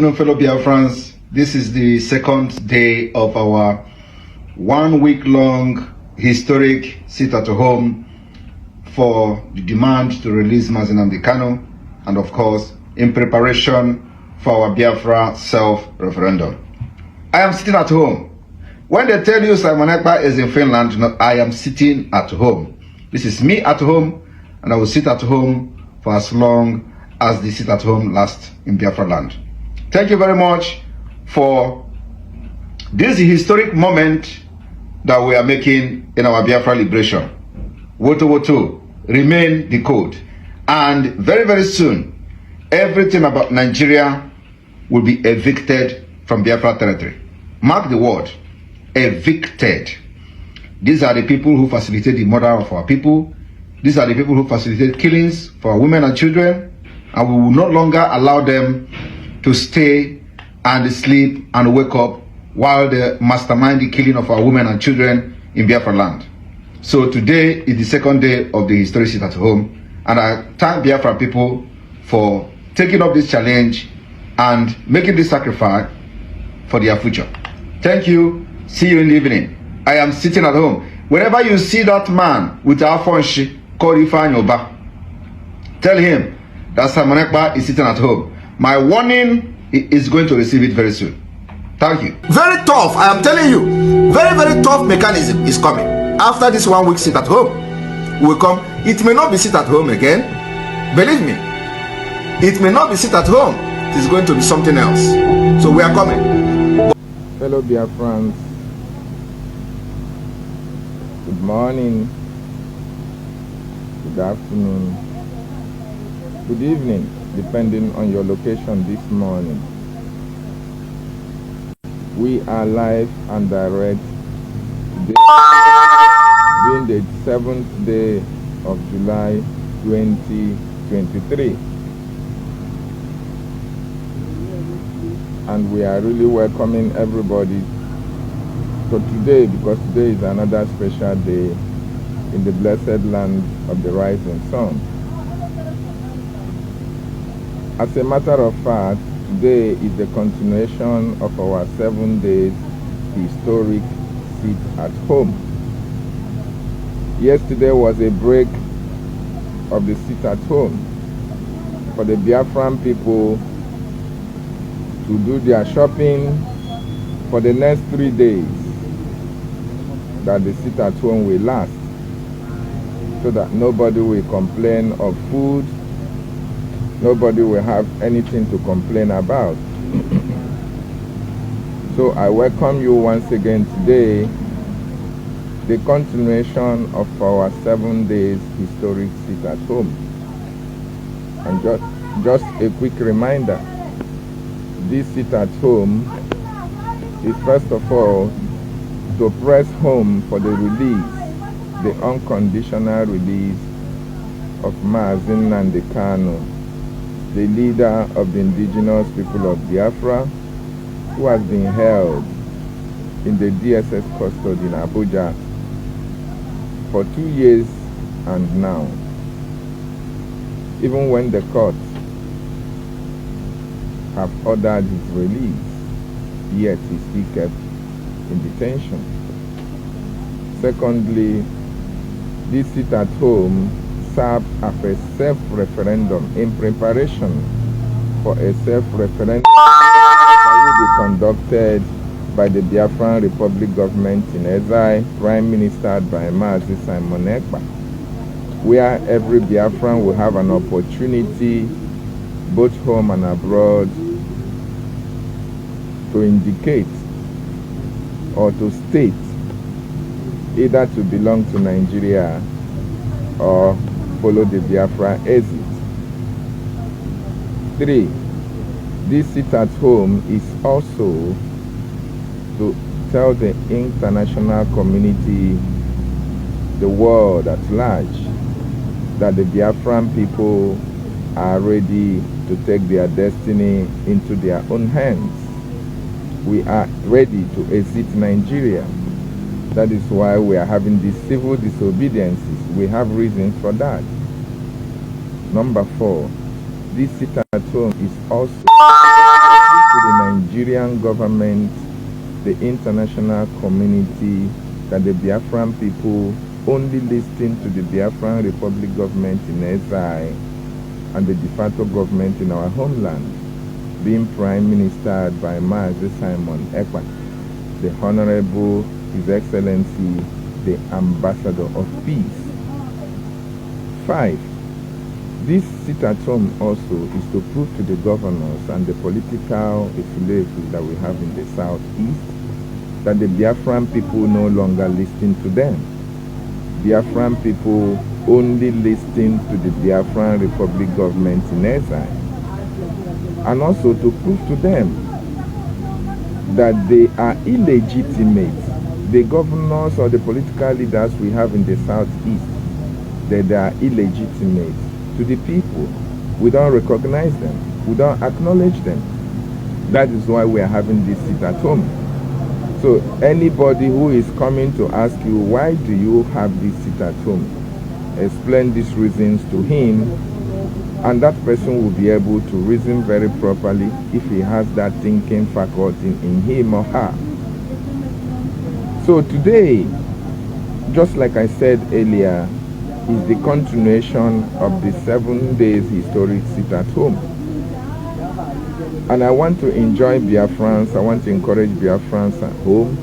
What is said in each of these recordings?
afternoon, fellow Biafrans. This is the second day of our 1 week long historic sit at home for the demand to release Nnamdi Kanu, and of course in preparation for our Biafra self-referendum. I am sitting at home. When they tell you Simon Ekpa is in Finland, no, I am sitting at home. This is me at home, and I will sit at home for as long as the sit at home lasts in Biafra land. Thank you very much for this historic moment that we are making in our Biafra liberation. Woto Woto, remain the code. And very, very soon, everything about Nigeria will be evicted from Biafra territory. Mark the word, evicted. These are the people who facilitate the murder of our people. These are the people who facilitate killings for our women and children. And we will no longer allow them to stay and sleep and wake up while they mastermind the killing of our women and children in Biafra land. So today is the second day of the historic sit at home, and I thank Biafra people for taking up this challenge and making this sacrifice for their future. Thank you. See you in the evening. I am sitting at home. Whenever you see that man with our phone called IFEANYI, tell him that Simon Ekpa is sitting at home. My warning is going to receive it very soon. Thank you. Very tough, I am telling you. Very, very tough mechanism is coming. After this 1 week sit at home, will come. It may not be sit at home again. Believe me. It may not be sit at home. It is going to be something else. So we are coming. Fellow Biafrans, good morning, good afternoon, good evening, depending on your location this morning. We are live and direct today, being the 7th day of July 2023. And we are really welcoming everybody to today, because today is another special day in the blessed land of the rising sun. As a matter of fact, today is the continuation of our 7 days historic sit at home. Yesterday was a break of the sit at home for the Biafran people to do their shopping for the next 3 days that the sit at home will last, so that nobody will complain of food, nobody will have anything to complain about. So I welcome you once again today, the continuation of our 7 days historic sit at home. And just a quick reminder, this sit at home is first of all to press home for the release, the unconditional release of Nnamdi Kanu, the leader of the indigenous people of Biafra, who has been held in the DSS custody in Abuja for 2 years and now. Even when the court have ordered his release, yet he still kept in detention. Secondly, this sit at home served as a self-referendum in preparation for a self-referendum that will be conducted by the Biafran Republic government in exile, Prime Minister by Mazi Simon Ekpa, where every Biafran will have an opportunity, both home and abroad, to indicate or to state either to belong to Nigeria or follow the Biafra exit. 3. This sit at home is also to tell the international community, the world at large, that the Biafran people are ready to take their destiny into their own hands. We are ready to exit Nigeria. That is why we are having these civil disobediences. We have reasons for that. Number 4, this sit-at-home is also to the Nigerian government, the international community, that the Biafran people only listen to the Biafran Republic government in exile and the de facto government in our homeland, being prime ministered by Mazi Simon Ekpa, the Honorable His Excellency, the Ambassador of Peace. 5. This sit-at-home also is to prove to the governors and the political affiliates that we have in the southeast that the Biafran people no longer listen to them. Biafran people only listen to the Biafran Republic government in exile. And also to prove to them that they are illegitimate. The governors or the political leaders we have in the southeast, that they are illegitimate to the people. We don't recognize them. We don't acknowledge them. That is why we are having this sit-at-home. So anybody who is coming to ask you, why do you have this sit-at-home, explain these reasons to him, and that person will be able to reason very properly if he has that thinking faculty in him or her. So today, just like I said earlier, is the continuation of the 7 days historic sit-at-home. And I want to enjoy Biafrans, I want to encourage Biafrans at home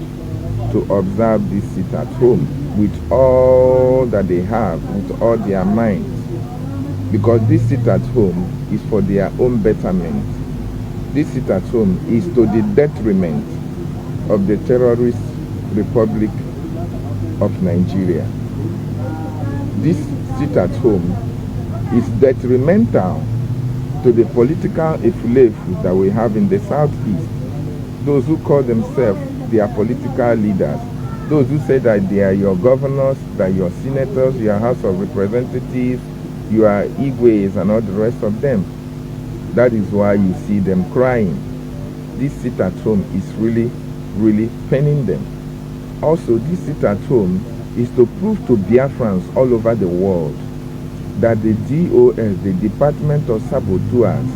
to observe this sit-at-home with all that they have, with all their minds. Because this sit-at-home is for their own betterment. This sit-at-home is to the detriment of the terrorist Republic of Nigeria. This sit-at-home is detrimental to the political affiliates that we have in the southeast. Those who call themselves their political leaders, those who say that they are your governors, that your senators, your House of Representatives, your Igwes and all the rest of them. That is why you see them crying. This sit-at-home is really, really paining them. Also, this sit-at-home is to prove to Biafrans all over the world that the DOS, the Department of Saboteurs,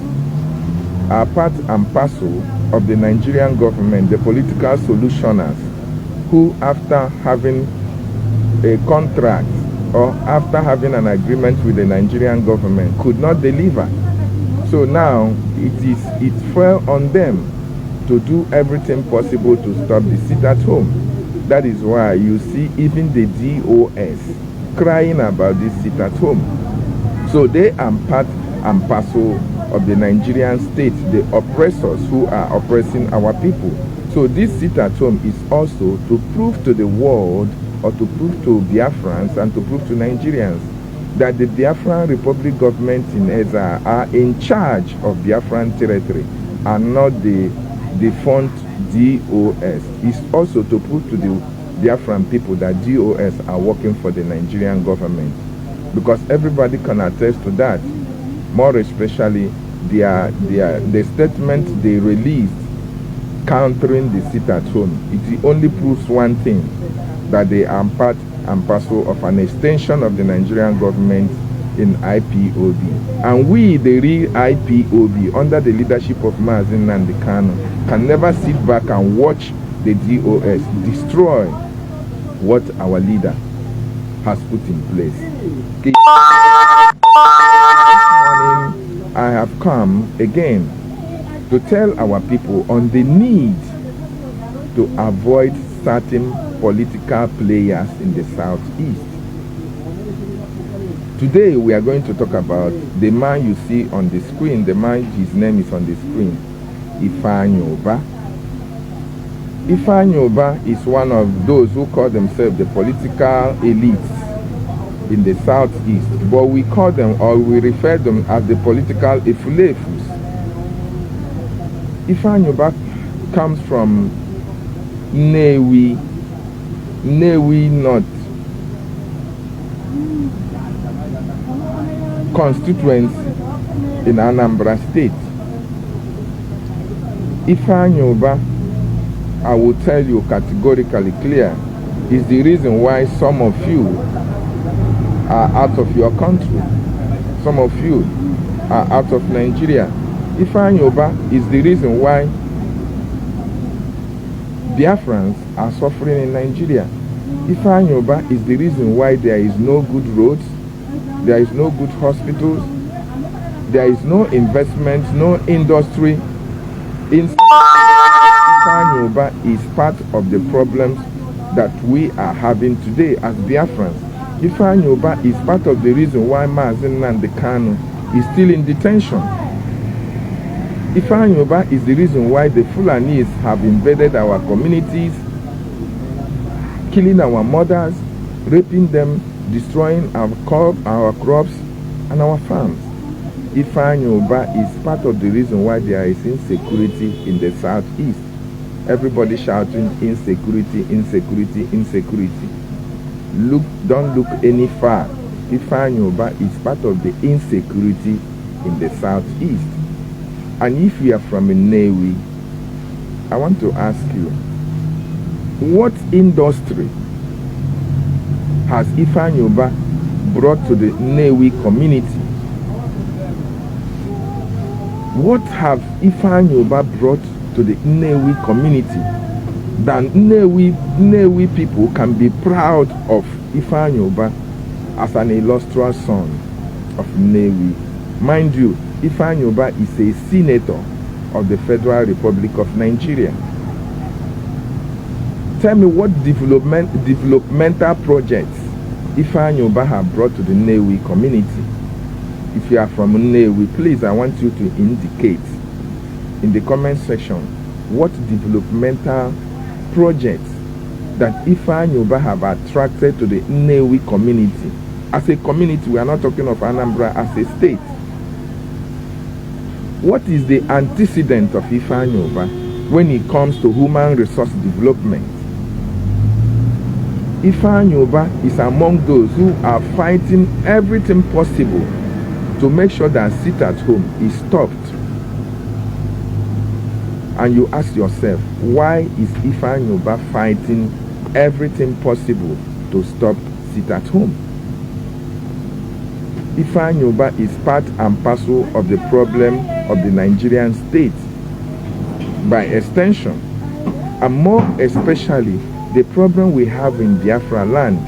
are part and parcel of the Nigerian government, the political solutioners, who after having a contract or after having an agreement with the Nigerian government could not deliver. So now it fell on them to do everything possible to stop the sit-at-home. That is why you see even the DOS crying about this sit-at-home. So they are part and parcel of the Nigerian state, the oppressors who are oppressing our people. So this sit-at-home is also to prove to the world, or to prove to Biafrans and to prove to Nigerians, that the Biafran Republic government in exile are in charge of Biafran territory and not the defunct DOS. It's also to prove to the Biafran people that DOS are working for the Nigerian government, because everybody can attest to that. More especially the statement they released countering the sit-at-home. It only proves one thing, that they are part and parcel of an extension of the Nigerian government in IPOB. And we, the real IPOB, under the leadership of Nnamdi Kanu, can never sit back and watch the DOS destroy what our leader has put in place. This morning, I have come again to tell our people on the need to avoid certain political players in the southeast. Today we are going to talk about the man you see on the screen, the man, his name is on the screen, IFEANYI. IFEANYI is one of those who call themselves the political elites in the southeast, but we call them, or we refer them as the political ifulefus. IFEANYI comes from Nnewi North constituency in Anambra State. IFEANYI, I will tell you categorically clear, is the reason why some of you are out of your country. Some of you are out of Nigeria. IFEANYI UBAH is the reason why Biafrans are suffering in Nigeria. IFEANYI UBAH is the reason why there is no good roads, there is no good hospitals, there is no investment, no industry. IFEANYI UBAH is part of the problems that we are having today as Biafrans. IFEANYI UBAH is part of the reason why Nnamdi Kanu is still in detention. IFEANYI UBAH is the reason why the Fulanis have invaded our communities, killing our mothers, raping them, destroying our crops and our farms. IFEANYI UBAH is part of the reason why there is insecurity in the southeast. Everybody shouting insecurity, insecurity, insecurity. Don't look any far. IFEANYI UBAH is part of the insecurity in the southeast. And if you are from Nnewi, I want to ask you, what industry has IFEANYI UBAH brought to the Nnewi community? What have IFEANYI UBAH brought to the Nnewi community that Nnewi people can be proud of IFEANYI UBAH as an illustrious son of Nnewi? Mind you, IFEANYI UBAH is a senator of the Federal Republic of Nigeria. Tell me what developmental projects IFEANYI UBAH have brought to the Nnewi community. If you are from Nnewi, please, I want you to indicate in the comment section what developmental projects that IFEANYI UBAH have attracted to the Nnewi community. As a community, we are not talking of Anambra as a state. What is the antecedent of IFEANYI UBAH when it comes to human resource development? IFEANYI UBAH is among those who are fighting everything possible to make sure that sit at home is stopped. And you ask yourself, why is IFEANYI UBAH fighting everything possible to stop sit at home? IFEANYI UBAH is part and parcel of the problem of the Nigerian state, by extension, and more especially the problem we have in Biafra land.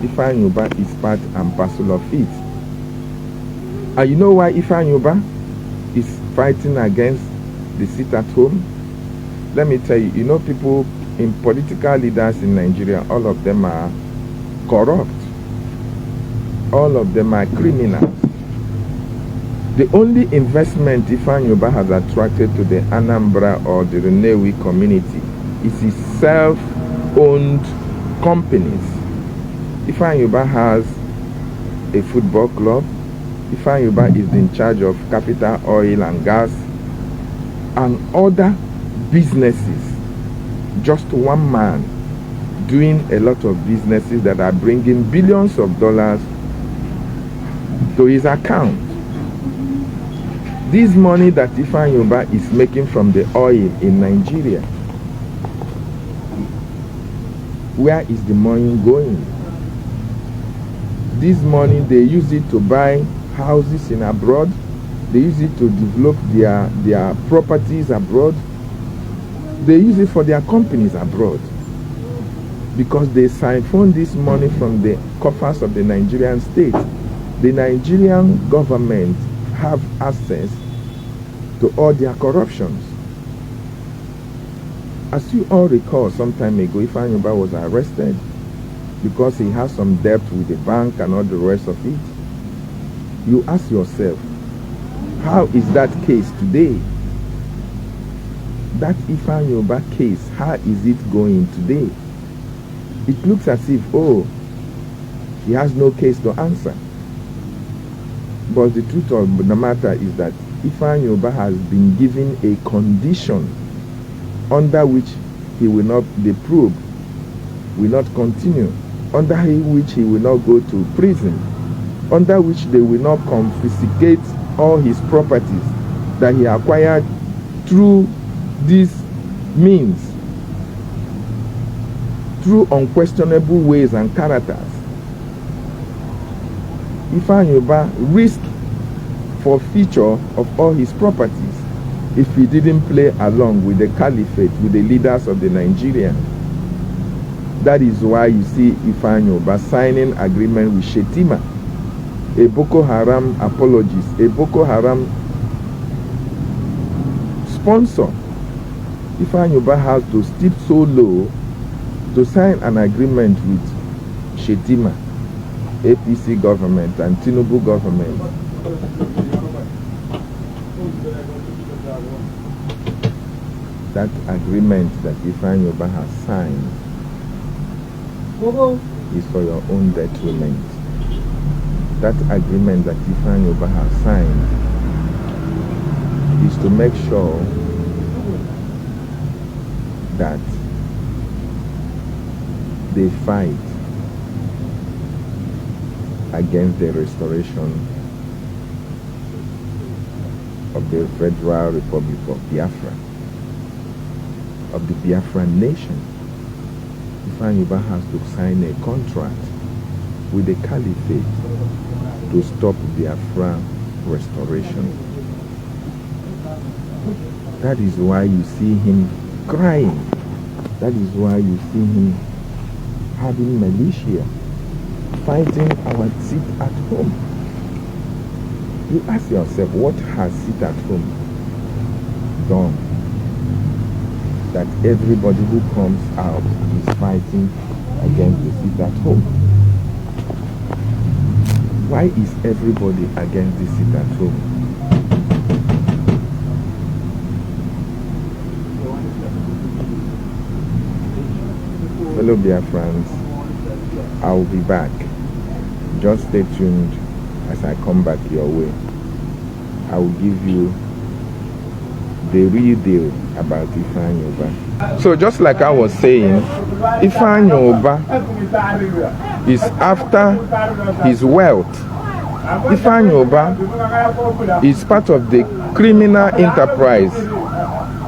IFEANYI UBAH is part and parcel of it. And you know why IFEANYI UBAH is fighting against the sit at home? Let me tell you, you know, people in political leaders in Nigeria, all of them are corrupt. All of them are criminals. The only investment IFEANYI UBAH has attracted to the Anambra or the Nnewi community is its self-owned companies. IFEANYI UBAH has a football club. IFEANYI UBAH is in charge of Capital Oil and Gas and other businesses. Just one man doing a lot of businesses that are bringing billions of dollars to his account. This money that IFEANYI UBAH is making from the oil in Nigeria, where is the money going? This money, they use it to buy houses in abroad. They use it to develop their properties abroad. They use it for their companies abroad, because they siphon this money from the coffers of the Nigerian state. The Nigerian government have access to all their corruptions. As you all recall, some time ago, IFEANYI UBAH was arrested because he has some debt with the bank and all the rest of it. You ask yourself, how is that case today? That IFEANYI UBAH case, how is it going today? It looks as if, oh, he has no case to answer. But the truth of the matter is that IFEANYI UBAH has been given a condition under which he will not, the probe will not continue, under which he will not go to prison, under which they will not confiscate all his properties that he acquired through these means, through unquestionable ways and characters. IFEANYI UBAH risk forfeiture of all his properties if he didn't play along with the caliphate, with the leaders of the Nigeria. That is why you see IFEANYI Ubah signing agreement with Shetima, a Boko Haram apologist, a Boko Haram sponsor. IFEANYI Ubah has to stoop so low to sign an agreement with Shetima, APC government and Tinubu government. That agreement that IFEANYI Ubah has signed is for your own detriment. That agreement that IFEANYI Ubah has signed is to make sure that they fight against the restoration of the Federal Republic of Biafra, of the Biafran nation. IFEANYI Ubah has to sign a contract with the caliphate to stop Biafra restoration. That is why you see him crying. That is why you see him having militia fighting our sit at home. You ask yourself, what has sit at home done that everybody who comes out is fighting against the sit at home? Why is everybody against the sit at home? Fellow Biafrans, I will be back. Just stay tuned as I come back your way. I will give you the real deal about IFEANYI Ubah. So just like I was saying, IFEANYI Ubah is after his wealth. IFEANYI Ubah is part of the criminal enterprise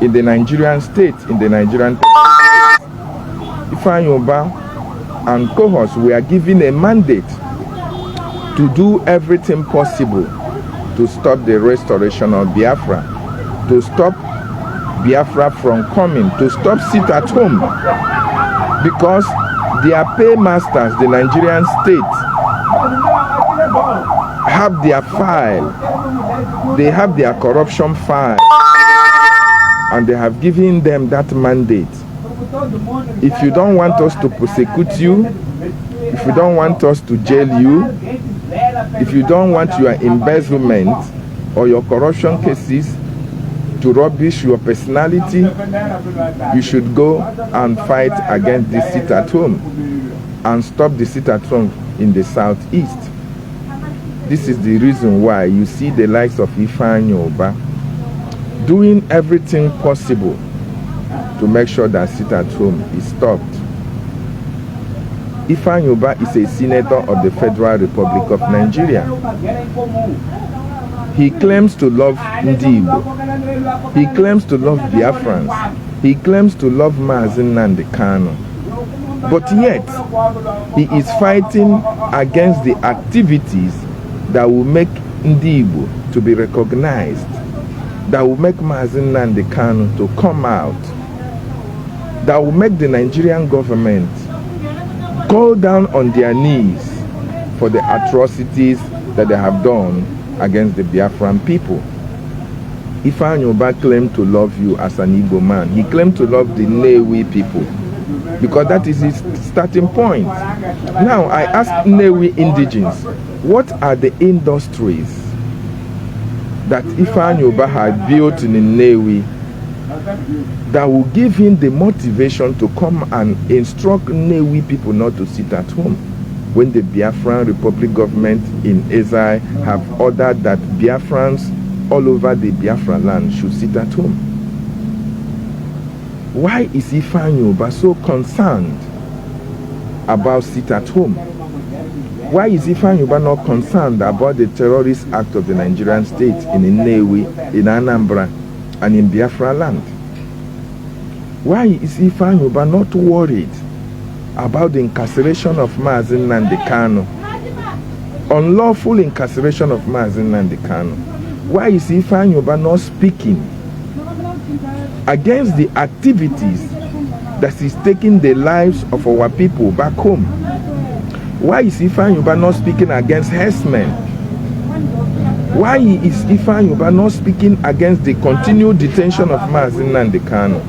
in the Nigerian state, in the Nigerian IFEANYI Ubah and cohorts were given a mandate to do everything possible to stop the restoration of Biafra, to stop Biafra from coming, to stop sit at home, because their paymasters, the Nigerian state, have their file, they have their corruption file, and they have given them that mandate. If you don't want us to persecute you, if you don't want us to jail you, if you don't want your embezzlement or your corruption cases to rubbish your personality, you should go and fight against the sit at home and stop the sit at home in the southeast. This is the reason why you see the likes of IFEANYI Ubah doing everything possible to make sure that sit at home is stopped. IFEANYI Ubah is a senator of the Federal Republic of Nigeria. He claims to love Nnamdi. He claims to love Biafrans. He claims to love Nnamdi Kanu. But yet, he is fighting against the activities that will make Nnamdi to be recognized, that will make Nnamdi Kanu to come out, that will make the Nigerian government go down on their knees for the atrocities that they have done against the Biafran people. IFEANYI Ubah claimed to love you as an Igbo man. He claimed to love the Nnewi people because that is his starting point. Now I ask Nnewi indigenes, what are the industries that IFEANYI Ubah had built in Nnewi that will give him the motivation to come and instruct Nnewi people not to sit at home when the Biafran Republic government in Ezai have ordered that Biafrans all over the Biafra land should sit at home? Why is IFEANYI Ubah so concerned about sit at home? Why is IFEANYI Ubah not concerned about the terrorist act of the Nigerian state in Nnewi, in Anambra, and in Biafra land? Why is IFEANYI Ubah not worried about the incarceration of Nnamdi Kanu? Unlawful incarceration of Nnamdi Kanu. Why is IFEANYI UBAH not speaking against the activities that is taking the lives of our people back home? Why is IFEANYI UBAH not speaking against herdsmen? Why is IFEANYI UBAH not speaking against the continued detention of Nnamdi Kanu?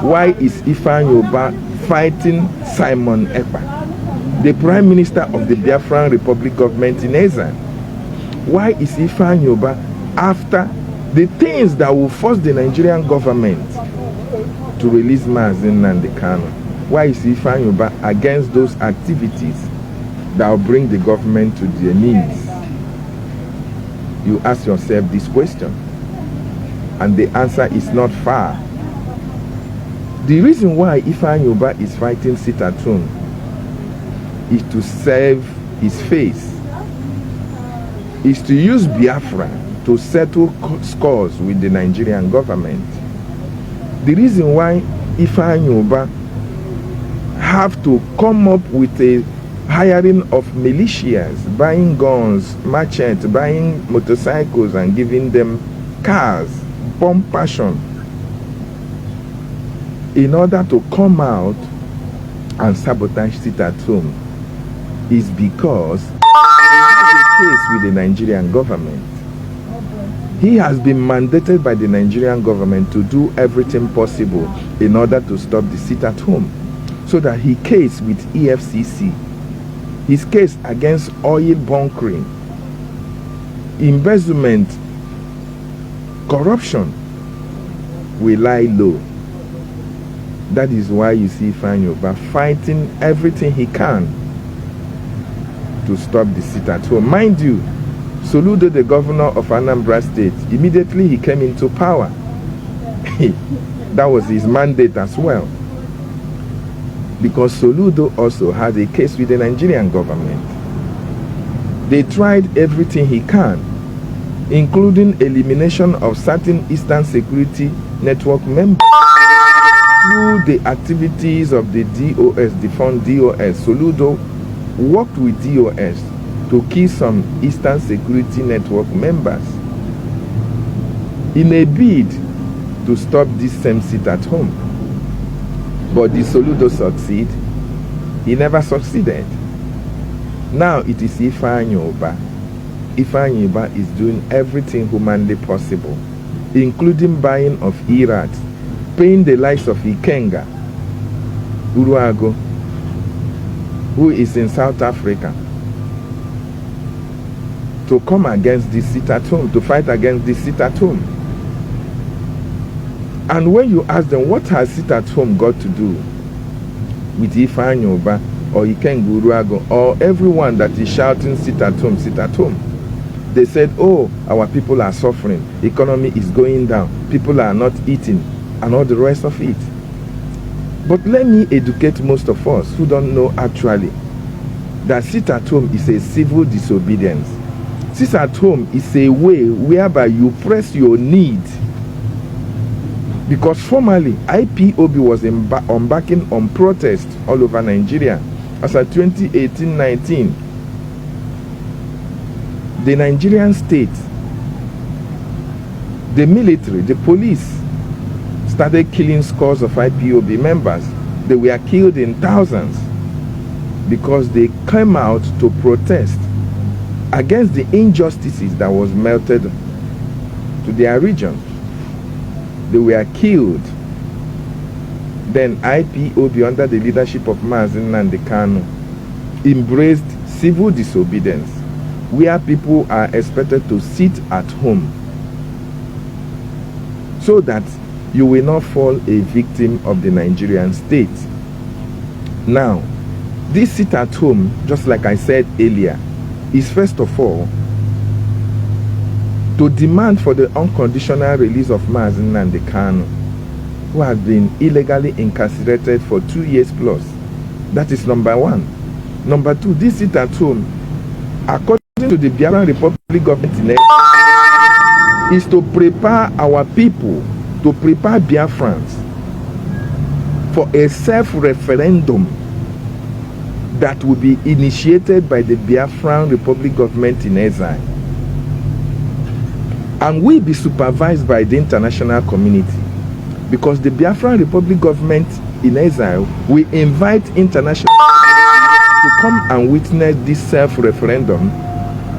Why is IFEANYI UBAH fighting Simon Ekpa, the Prime Minister of the Biafran Republic government in Ezan? Why is IFEANYI UBAH after the things that will force the Nigerian government to release Nnamdi Kanu? Why is IFEANYI UBAH against those activities that will bring the government to their knees? You ask yourself this question, and the answer is not far. The reason why IFEANYI UBAH is fighting sit at home is to save his face, is to use Biafra to settle scores with the Nigerian government. The reason why IFEANYI UBAH have to come up with a hiring of militias, buying guns, machetes, buying motorcycles and giving them cars, bomb passion, in order to come out and sabotage sit at home, is because he has a case with the Nigerian government. He has been mandated by the Nigerian government to do everything possible in order to stop the sit at home, so that he case with EFCC, his case against oil bunkering, embezzlement, corruption will lie low. That is why you see IFEANYI UBAH fighting everything he can to stop the sit at home. Mind you, Soludo, the governor of Anambra State, immediately he came into power, that was his mandate as well, because Soludo also had a case with the Nigerian government. They tried everything he can, including elimination of certain Eastern Security Network members through the activities of the DOS, defunct DOS. Soludo worked with DOS to kill some Eastern Security Network members in a bid to stop this same sit at home. But did Soludo succeed? He never succeeded. Now it is IFEANYI UBAH. IFEANYI UBAH is doing everything humanly possible, including buying of Iraq, paying the likes of Ikenga, Uruago, who is in South Africa, to come against this sit at home, to fight against this sit at home. And when you ask them, what has sit at home got to do with IFEANYI UBAH or Ikenga Uruago or everyone that is shouting sit at home, sit at home? They said, oh, our people are suffering, economy is going down, people are not eating, and all the rest of it. But let me educate most of us who don't know actually that sit at home is a civil disobedience. Sit at home is a way whereby you press your need. Because formerly, IPOB was embarking on protests all over Nigeria. As of 2018-19, the Nigerian state, the military, the police started killing scores of IPOB members. They were killed in thousands because they came out to protest against the injustices that was melted to their region. They were killed. Then IPOB, under the leadership of Nnamdi Kanu, embraced civil disobedience, where people are expected to sit at home so that you will not fall a victim of the Nigerian state. Now, this sit at home, just like I said earlier, is first of all to demand for the unconditional release of Nnamdi Kanu, who has been illegally incarcerated for 2 years plus. That is number one. Number two, this sit at home, according to the Biafran Republic government, is to prepare our people, to prepare Biafrans for a self-referendum that will be initiated by the Biafran Republic government in exile. and we be supervised by the international community, because the Biafran Republic government in exile, we invite international to come and witness this self-referendum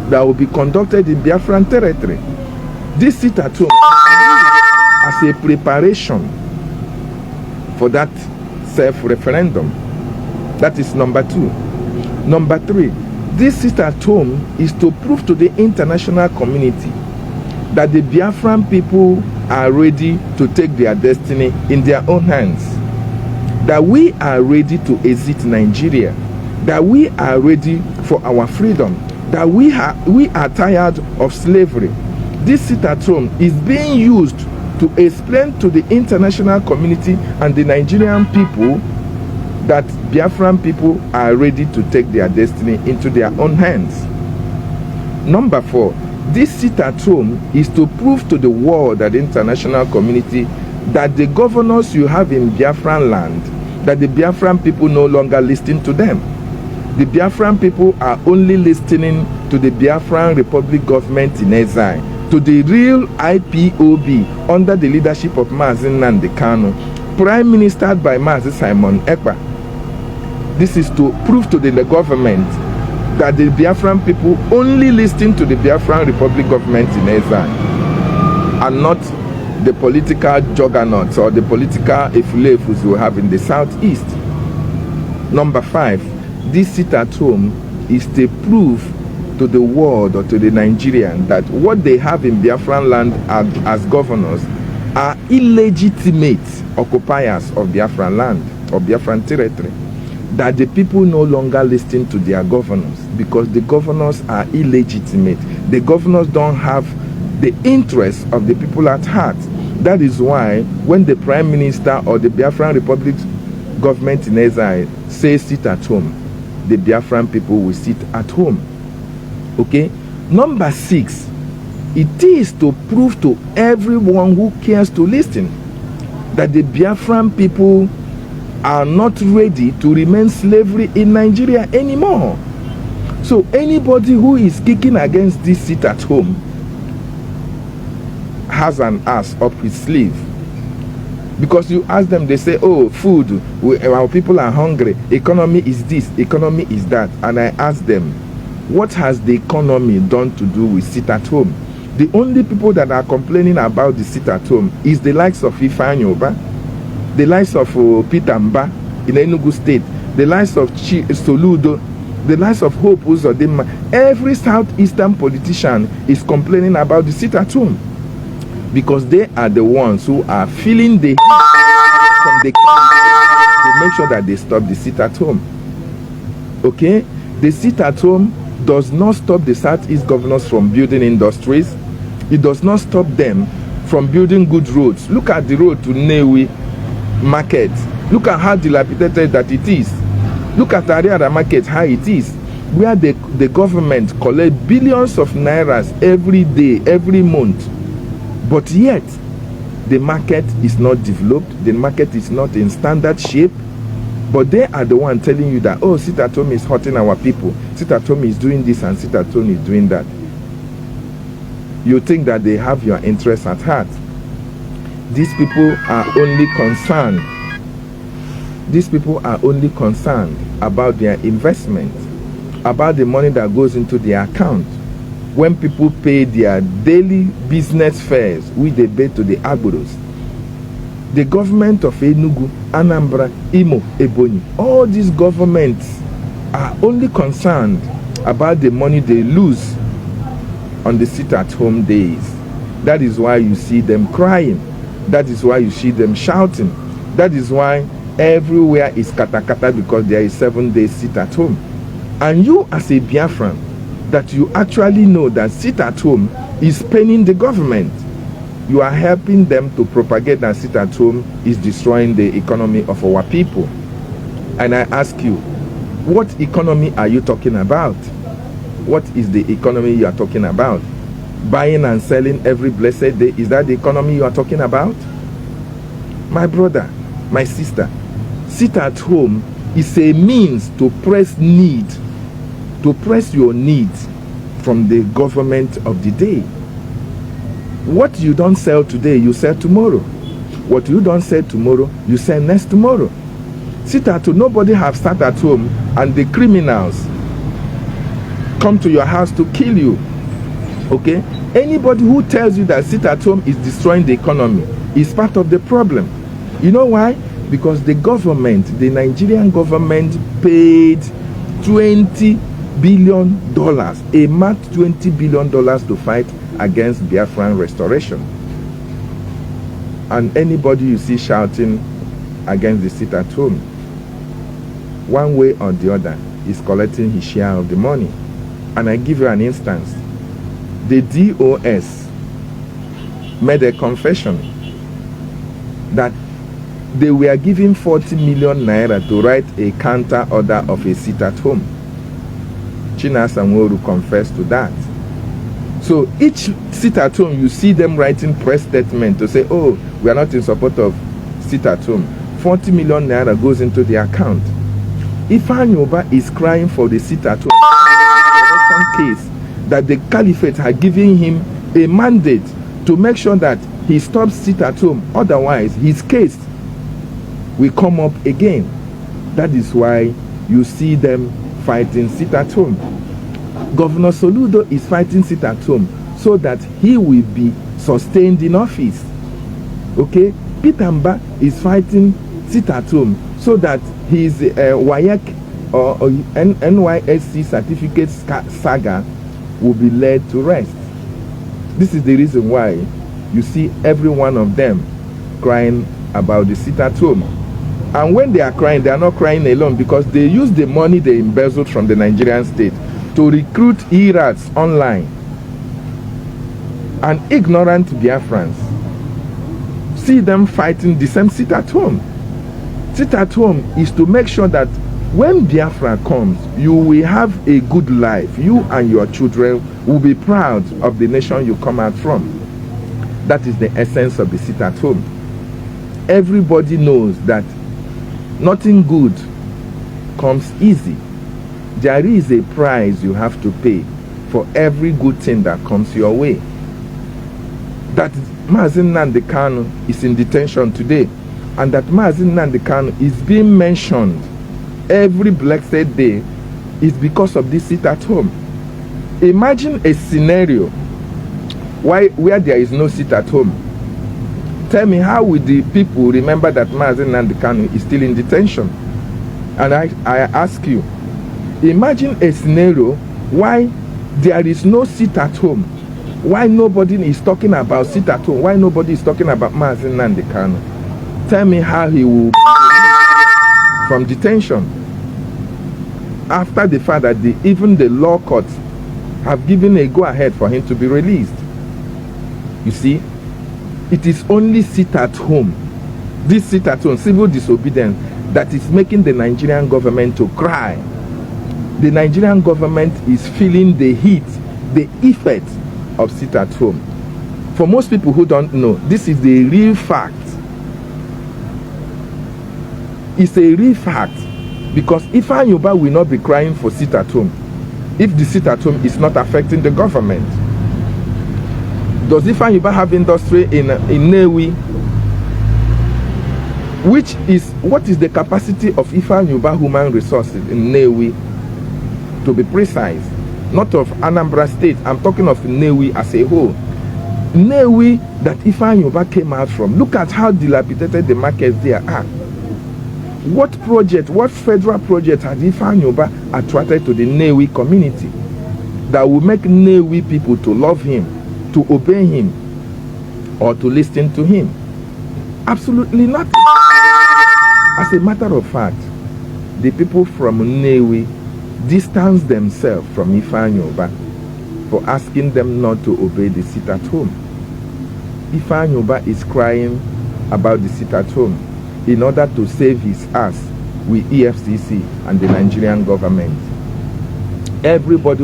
that will be conducted in Biafran territory. This sit at home as a preparation for that self-referendum. That is number 2. Number 3, this sit at home is to prove to the international community that the Biafran people are ready to take their destiny in their own hands, that we are ready to exit Nigeria, that we are ready for our freedom, that we are tired of slavery. This sit at home is being used to explain to the international community and the Nigerian people that Biafran people are ready to take their destiny into their own hands. Number 4, this sit at home is to prove to the world and the international community that the governors you have in Biafran land, that the Biafran people no longer listen to them. The Biafran people are only listening to the Biafran Republic government in exile, to the real IPOB under the leadership of Nnamdi Kanu, Prime Ministered by Simon Ekpa. This is to prove to the government that the Biafran people only listen to the Biafran Republic government in exile, and not the political juggernauts or the political efulefus we have in the southeast. Number 5, this sit at home is to prove to the world or to the Nigerian that what they have in Biafran land as governors are illegitimate occupiers of Biafran land or Biafran territory, that the people no longer listen to their governors because the governors are illegitimate. The governors don't have the interests of the people at heart. That is why when the Prime Minister or the Biafran Republic government in exile says sit at home, the Biafran people will sit at home. Okay? Number 6, it is to prove to everyone who cares to listen that the Biafran people are not ready to remain slavery in Nigeria anymore. So anybody who is kicking against this sit at home has an ass up his sleeve. Because you ask them, they say, oh, food, our people are hungry, economy is this, economy is that. And I ask them, what has the economy done to do with sit at home? The only people that are complaining about the sit at home is the likes of IFEANYI, the likes of Peter Mba in Enugu State, the likes of Soludo, the likes of Hope Uzodinma. Every southeastern politician is complaining about the sit at home because they are the ones who are feeling the heat from the country to make sure that they stop the sit at home. Okay? The sit at home does not stop the southeast governors from building industries. It does not stop them from building good roads. Look at the road to Nnewi market. Look at how dilapidated that it is. Look at Ariara market, how it is, where the government collect billions of nairas every day, every month. But yet, the market is not developed. The market is not in standard shape. But they are the one telling you that, oh, sit at home is hurting our people. Sit at home is doing this and sit at home is doing that. You think that they have your interests at heart. These people are only concerned. These people are only concerned about their investment, about the money that goes into their account. When people pay their daily business fares, which they pay to the agboros, the government of Enugu, Anambra, Imo, Ebonyi, all these governments are only concerned about the money they lose on the sit-at-home days. That is why you see them crying. That is why you see them shouting. That is why everywhere is katakata, because there is 7 days sit-at-home. And you as a Biafran, that you actually know that sit-at-home is paying the government, you are helping them to propagate that sit at home is destroying the economy of our people. And I ask you, what economy are you talking about? What is the economy you are talking about? Buying and selling every blessed day, is that the economy you are talking about? My brother, my sister, sit at home is a means to press your needs from the government of the day. What you don't sell today, you sell tomorrow. What you don't sell tomorrow, you sell next tomorrow. Sit at home. Nobody have sat at home and the criminals come to your house to kill you. Okay? Anybody who tells you that sit at home is destroying the economy is part of the problem. You know why? Because the government, the Nigerian government, paid $20 billion, a mad $20 billion to fight against Biafran restoration. And anybody you see shouting against the sit at home, one way or the other, is collecting his share of the money. And I give you an instance. The DOS made a confession that they were giving 40 million naira to write a counter order of a sit at home. Chinasa Nworu confessed to that. So each sit at home, you see them writing press statement to say, oh, we are not in support of sit at home. 40 million naira goes into the account. IFEANYI is crying for the sit at home case that the caliphate had given him a mandate to make sure that he stops sit at home. Otherwise, his case will come up again. That is why you see them fighting sit at home. Governor Soludo is fighting sit at home so that he will be sustained in office. Okay? Peter Mba is fighting sit at home so that his WAEC or NYSC certificate saga will be laid to rest. This is the reason why you see every one of them crying about the sit at home. And when they are crying, they are not crying alone, because they use the money they embezzled from the Nigerian state to recruit Irats online and ignorant Biafrans. See them fighting the same sit at home. Sit at home is to make sure that when Biafra comes, you will have a good life. You and your children will be proud of the nation you come out from. That is the essence of the sit at home. Everybody knows that nothing good comes easy. There is a price you have to pay for every good thing that comes your way. That Nnamdi Kanu is in detention today, and that Nnamdi Kanu is being mentioned every blessed day is because of this sit at home. Imagine a scenario where there is no sit at home. Tell me, how will the people remember that Nnamdi Kanu is still in detention? And I ask you, imagine a scenario why there is no sit at home, why nobody is talking about sit at home, why nobody is talking about Nnamdi Kanu. Tell me how he will from detention after the fact that even the law courts have given a go-ahead for him to be released. You see, it is only sit at home, this sit at home, civil disobedience, that is making the Nigerian government to cry. The Nigerian government is feeling the heat, the effect of sit at home. For most people who don't know, this is the real fact. It's a real fact, because IFEANYI will not be crying for sit at home if the sit at home is not affecting the government. Does IFEANYI have industry in Nnewi? What is the capacity of IFEANYI human resources in Nnewi, to be precise? Not of Anambra State, I'm talking of Nnewi as a whole. Nnewi that IFEANYI came out from, look at how dilapidated the markets there are. What federal project has IFEANYI attracted to the Nnewi community that will make Nnewi people to love him, to obey him, or to listen to him? Absolutely nothing. As a matter of fact, the people from Nnewi distance themselves from IFEANYI for asking them not to obey the sit at home. IFEANYI is crying about the sit at home in order to save his ass with EFCC and the Nigerian government. Everybody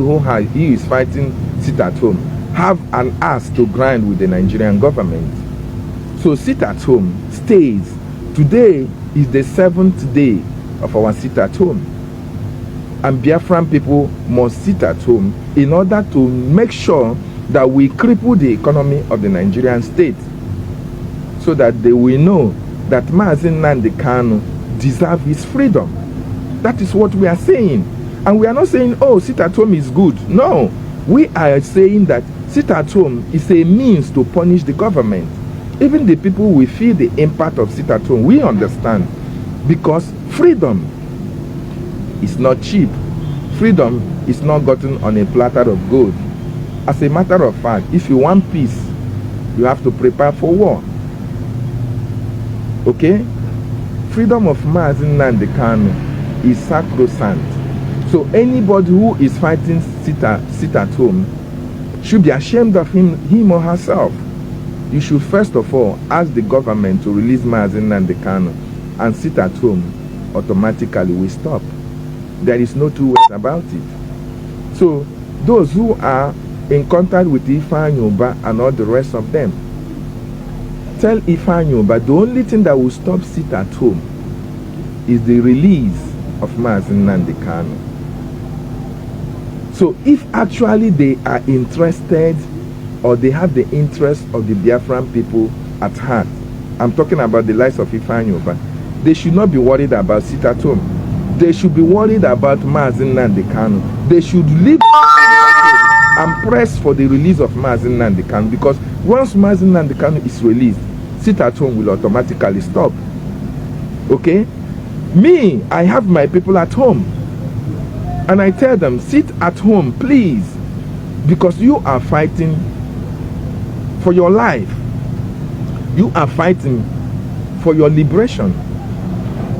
he is fighting sit at home have an ass to grind with the Nigerian government. So sit at home stays. Today is the 7th day of our sit at home. And Biafran people must sit at home in order to make sure that will cripple the economy of the Nigerian state, so that they will know that Mazi Nnamdi Kanu deserves his freedom. That is what we are saying. And we are not saying, oh, sit at home is good. No, we are saying that sit at home is a means to punish the government. Even the people will feel the impact of sit at home. We understand, because freedom is not cheap. Freedom is not gotten on a platter of gold. As a matter of fact, if you want peace, you have to prepare for war. Okay? Freedom of Mazi Nnamdi Kanu is sacrosanct. So anybody who is fighting sit at home should be ashamed of him or herself. You should first of all ask the government to release Mazi Nnamdi Kanu, and sit at home automatically will stop. There is no two ways about it. So those who are in contact with IFEANYI and all the rest of them, tell IFEANYI the only thing that will stop sit at home is the release of Mazi Nnamdi Kanu. So if actually they are interested, or they have the interest of the Biafran people at heart, I'm talking about the lives of IFEANYI, they should not be worried about sit at home. They should be worried about Mazi Nnamdi Kanu. They should leave and press for the release of Mazi Nnamdi Kanu, because once Mazi Nnamdi Kanu is released, sit at home will automatically stop. Okay? Me, I have my people at home, and I tell them, sit at home, please, because you are fighting for your life. You are fighting for your liberation.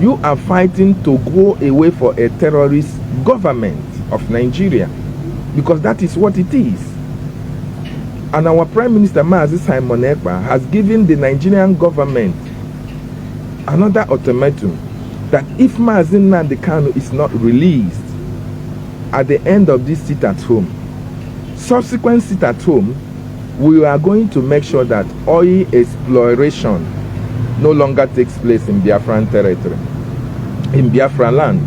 You are fighting to go away for a terrorist government of Nigeria, because that is what it is. And our Prime Minister Mazi Simon Ekpa has given the Nigerian government another ultimatum, that if Mazi Nnamdi Kanu is not released at the end of this sit at home, subsequent sit at home, we are going to make sure that oil exploration no longer takes place in Biafran territory, in Biafra land.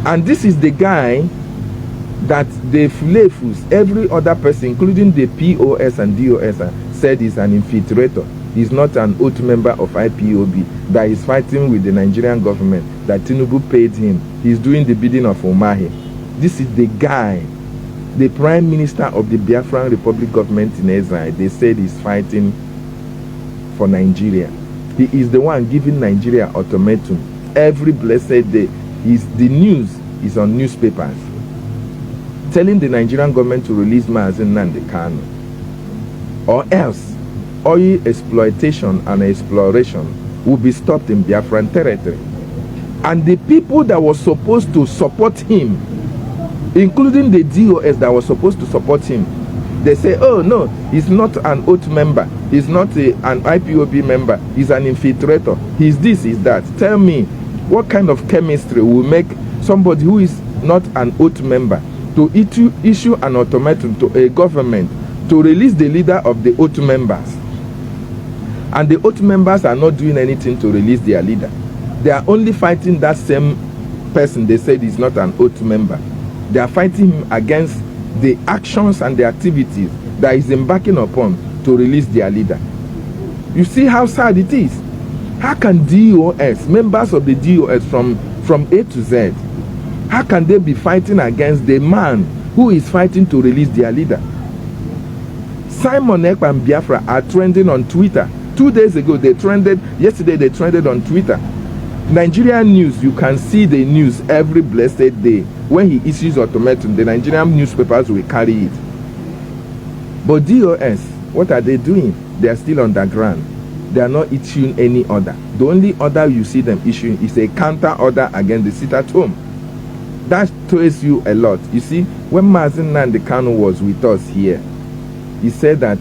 And this is the guy that the Fulefus, every other person, including the POS and DOS, said is an infiltrator. He's not an oath member of IPOB, that is fighting with the Nigerian government, that Tinubu paid him. He's doing the bidding of Umahi. This is the guy, the Prime Minister of the Biafran Republic government in exile. They said he's fighting for Nigeria. He is the one giving Nigeria ultimatum every blessed day. The news is on newspapers, telling the Nigerian government to release Mazi Nnamdi Kanu, or else oil exploitation and exploration will be stopped in Biafran territory. And the people that were supposed to support him, including the DOS that was supposed to support him, they say, oh no, he's not an oath member, he's not an IPOB member, he's an infiltrator, he's this, he's that. Tell me, what kind of chemistry will make somebody who is not an oath member to issue an ultimatum to a government to release the leader of the oath members? And the oath members are not doing anything to release their leader. They are only fighting that same person they said is not an oath member. They are fighting him against the actions and the activities that is embarking upon to release their leader. You see how sad it is? How can DOS, members of the DOS from A to Z, how can they be fighting against the man who is fighting to release their leader? Simon Ekpa and Biafra are trending on Twitter. 2 days ago they trended, yesterday they trended on Twitter. Nigerian news, you can see the news every blessed day. When he issues ultimatum, the Nigerian newspapers will carry it. But DOS, what are they doing? They are still underground. They are not issuing any order. The only order you see them issuing is a counter order against the sit at home. That tells you a lot. You see, when Mazi Nnamdi Kanu was with us here, he said that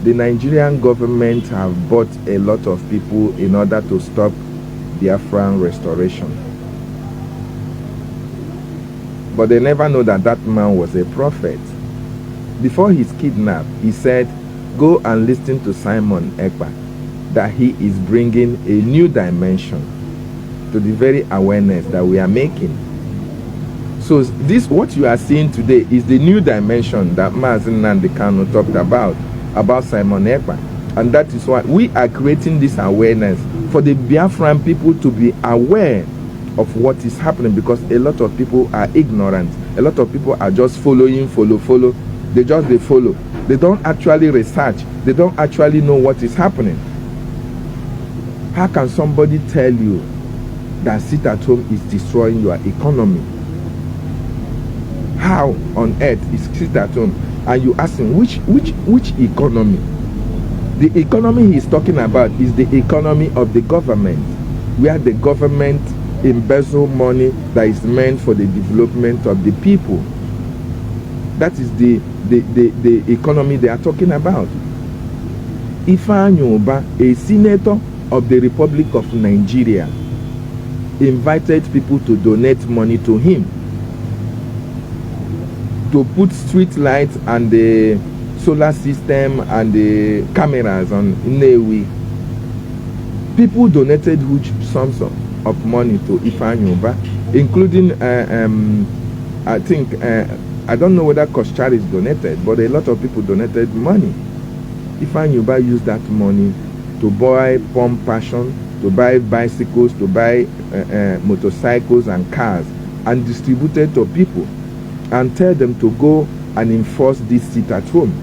the Nigerian government have bought a lot of people in order to stop Biafran restoration. But they never know that that man was a prophet. Before he's kidnapped, he said, go and listen to Simon Ekpa, that he is bringing a new dimension to the very awareness that we are making. So this, what you are seeing today, is the new dimension that Nnamdi Kanu talked about Simon Ekpa. And that is why we are creating this awareness for the Biafran people to be aware of what is happening, because a lot of people are ignorant. A lot of people are just following, follow. They follow. They don't actually research. They don't actually know what is happening. How can somebody tell you that sit at home is destroying your economy? How on earth is sit at home? And you ask him, which economy? The economy he's talking about is the economy of the government, where the government embezzle money that is meant for the development of the people. That is the economy they are talking about. IFEANYI, a senator of the Republic of Nigeria, invited people to donate money to him to put street lights and the solar system and the cameras on Nnewi. People donated huge sums of money to IFEANYI, including I think I don't know whether Koschari's donated, but a lot of people donated money. IFEANYI used that money to buy pump passion, to buy bicycles, to buy motorcycles and cars, and distributed to people and tell them to go and enforce this sit at home,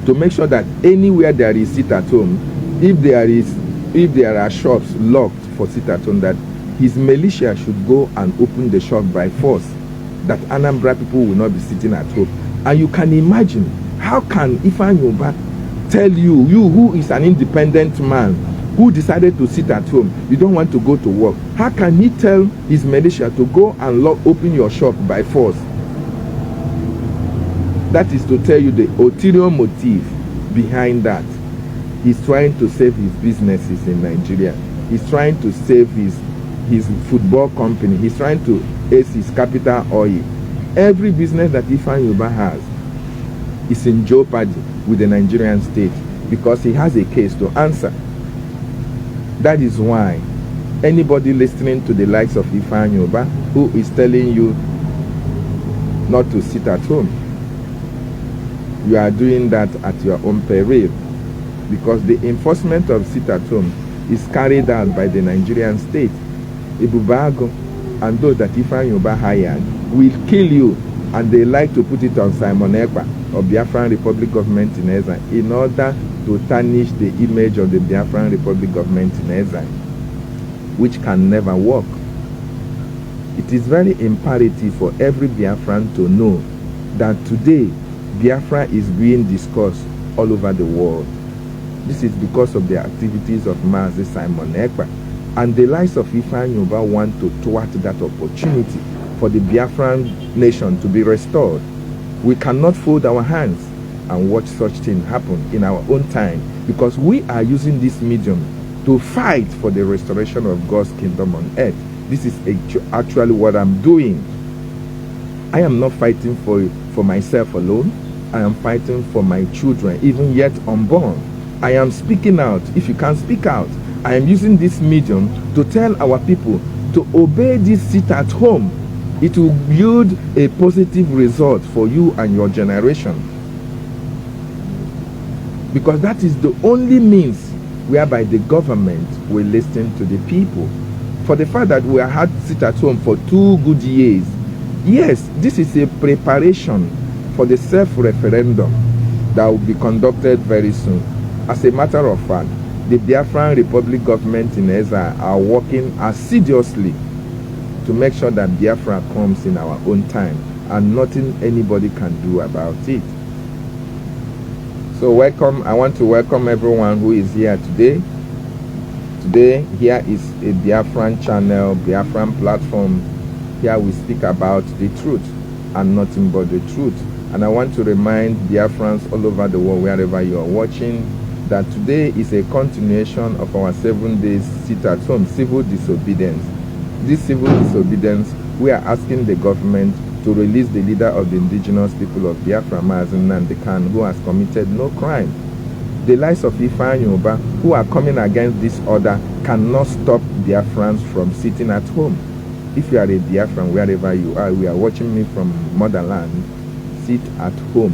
to make sure that anywhere there is sit at home, if there are shops locked for sit at home, that his militia should go and open the shop by force, that Anambra people will not be sitting at home. And you can imagine, how can IFEANYI tell you who is an independent man, who decided to sit at home, you don't want to go to work, how can he tell his militia to go and open your shop by force? That is to tell you the ulterior motive behind that. He's trying to save his businesses in Nigeria. He's trying to save his football company. He's trying to ace his capital oil. Every business that IFEANYI has is in jeopardy with the Nigerian state, because he has a case to answer. That is why anybody listening to the likes of IFEANYI, who is telling you not to sit at home, you are doing that at your own peril, because the enforcement of sit at home is carried out by the Nigerian state. Ibubago and those that IFEANYI hired will kill you, and they like to put it on Simon Ekpa of Biafran Republic Government in exile, in order to tarnish the image of the Biafran Republic Government in exile, which can never work. It is very imperative for every Biafran to know that today Biafra is being discussed all over the world. This is because of the activities of Mazi Simon Ekpa, and the likes of IFEANYI want to thwart that opportunity for the Biafran nation to be restored. We cannot fold our hands and watch such things happen in our own time, because we are using this medium to fight for the restoration of God's kingdom on earth. This is actually what I'm doing. I am not fighting for myself alone. I am fighting for my children, even yet unborn. I am speaking out. If you can speak out, I am using this medium to tell our people to obey this sit at home. It will yield a positive result for you and your generation, because that is the only means whereby the government will listen to the people. For the fact that we have had to sit at home for 2 good years, yes, this is a preparation for the self-referendum that will be conducted very soon. As a matter of fact, the Biafran Republic Government in exile are working assiduously to make sure that Biafra comes in our own time, and nothing anybody can do about it. So welcome. I want to welcome everyone who is here today. Today, here is a Biafran channel, Biafran platform. Here we speak about the truth and nothing but the truth. And I want to remind Biafrans all over the world, wherever you are watching, that today is a continuation of our 7 days sit at home, civil disobedience. This civil disobedience, we are asking the government to release the leader of the indigenous people of Biafra, Nnamdi Kanu, who has committed no crime. The likes of IFEANYI, who are coming against this order, cannot stop Biafrans from sitting at home. If you are a Biafran, wherever you are watching me from motherland, sit at home.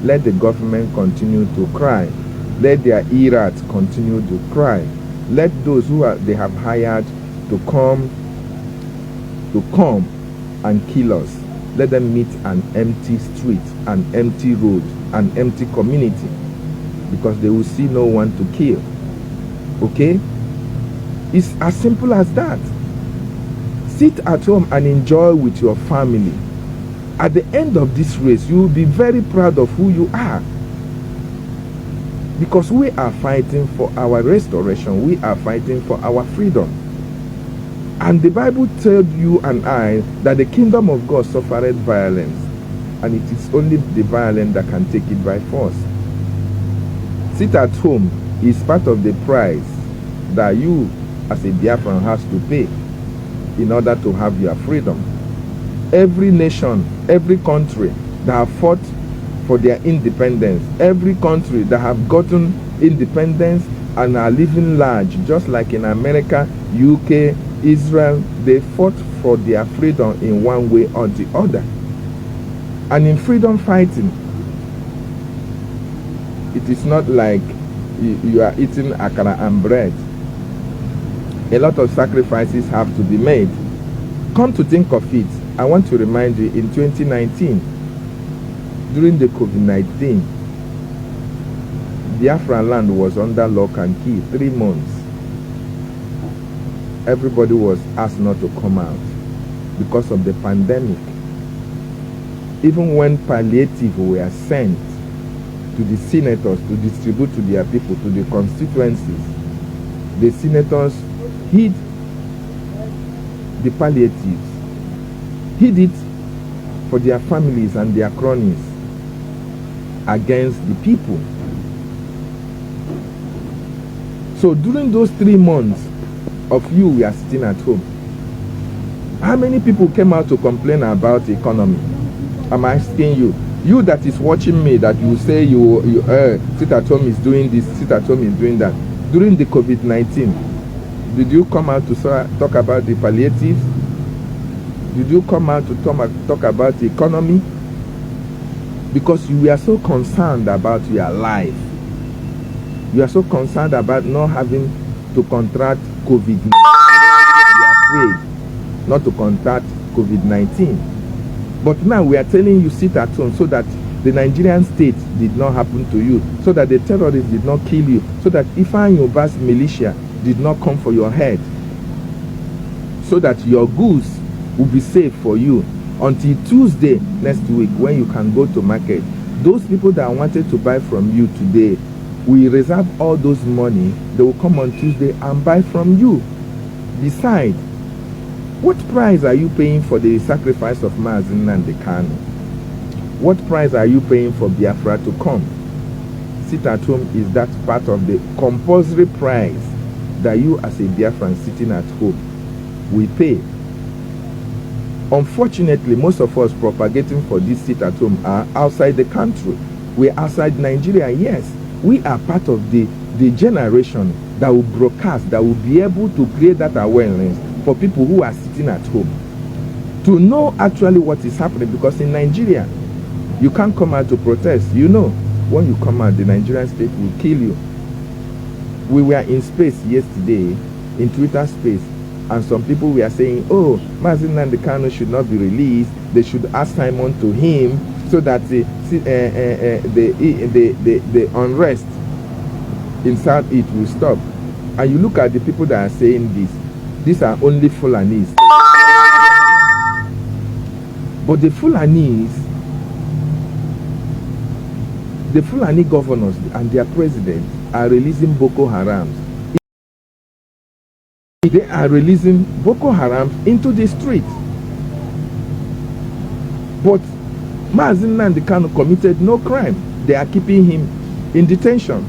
Let the government continue to cry. Let their irats continue to cry. Let those they have hired to come and kill us. Let them meet an empty street, an empty road, an empty community, because they will see no one to kill. Okay? It's as simple as that. Sit at home and enjoy with your family. At the end of this race, you will be very proud of who you are. Because we are fighting for our restoration. We are fighting for our freedom. And the Bible told you and I that the kingdom of God suffered violence. And it is only the violent that can take it by force. Sit at home is part of the price that you as a Biafran has to pay in order to have your freedom. Every nation, every country that have fought for their independence, every country that have gotten independence and are living large, just like in America, UK, Israel, they fought for their freedom in one way or the other. And in freedom fighting, it is not like you are eating akara and bread. A lot of sacrifices have to be made. Come to think of it, I want to remind you, in 2019, during the COVID-19, Biafra land was under lock and key 3 months. Everybody was asked not to come out because of the pandemic. Even when palliative were sent to the senators to distribute to their people, to the constituencies, the senators hid the palliatives, hid it for their families and their cronies against the people. So during those 3 months of you, we are sitting at home, how many people came out to complain about the economy? I'm asking you, you that is watching me, that you say you sit at home is doing this, sit at home is doing that. During the COVID-19, did you come out to talk about the palliatives? Did you come out to talk about the economy? Because you are so concerned about your life. You are so concerned about not having to contract COVID-19. You are afraid not to contract COVID-19. But now we are telling you, sit at home, so that the Nigerian state did not happen to you, so that the terrorists did not kill you, so that IFEANYI's militia did not come for your head, so that your goods will be safe for you until Tuesday next week, when you can go to market. Those people that wanted to buy from you today, we reserve all those money. They will come on Tuesday and buy from you. Besides, what price are you paying for the sacrifice of Nnamdi Kanu? What price are you paying for Biafra to come? Sit at home is that part of the compulsory price that you as a Biafran sitting at home will pay. Unfortunately, most of us propagating for this sit at home are outside the country. We're outside Nigeria, yes. We are part of the generation that will broadcast, that will be able to create that awareness for people who are sitting at home to know actually what is happening. Because in Nigeria, you can't come out to protest. You know, when you come out, the Nigerian state will kill you. We were in space yesterday, in Twitter space, and some people were saying, oh, Nnamdi Kanu should not be released. They should assign to him so that the unrest in South East will stop. And you look at the people that are saying this, these are only Fulanis. But the Fulani governors and their president are releasing Boko Haram. They are releasing Boko Haram into the street. But Nnamdi Kanu committed no crime. They are keeping him in detention.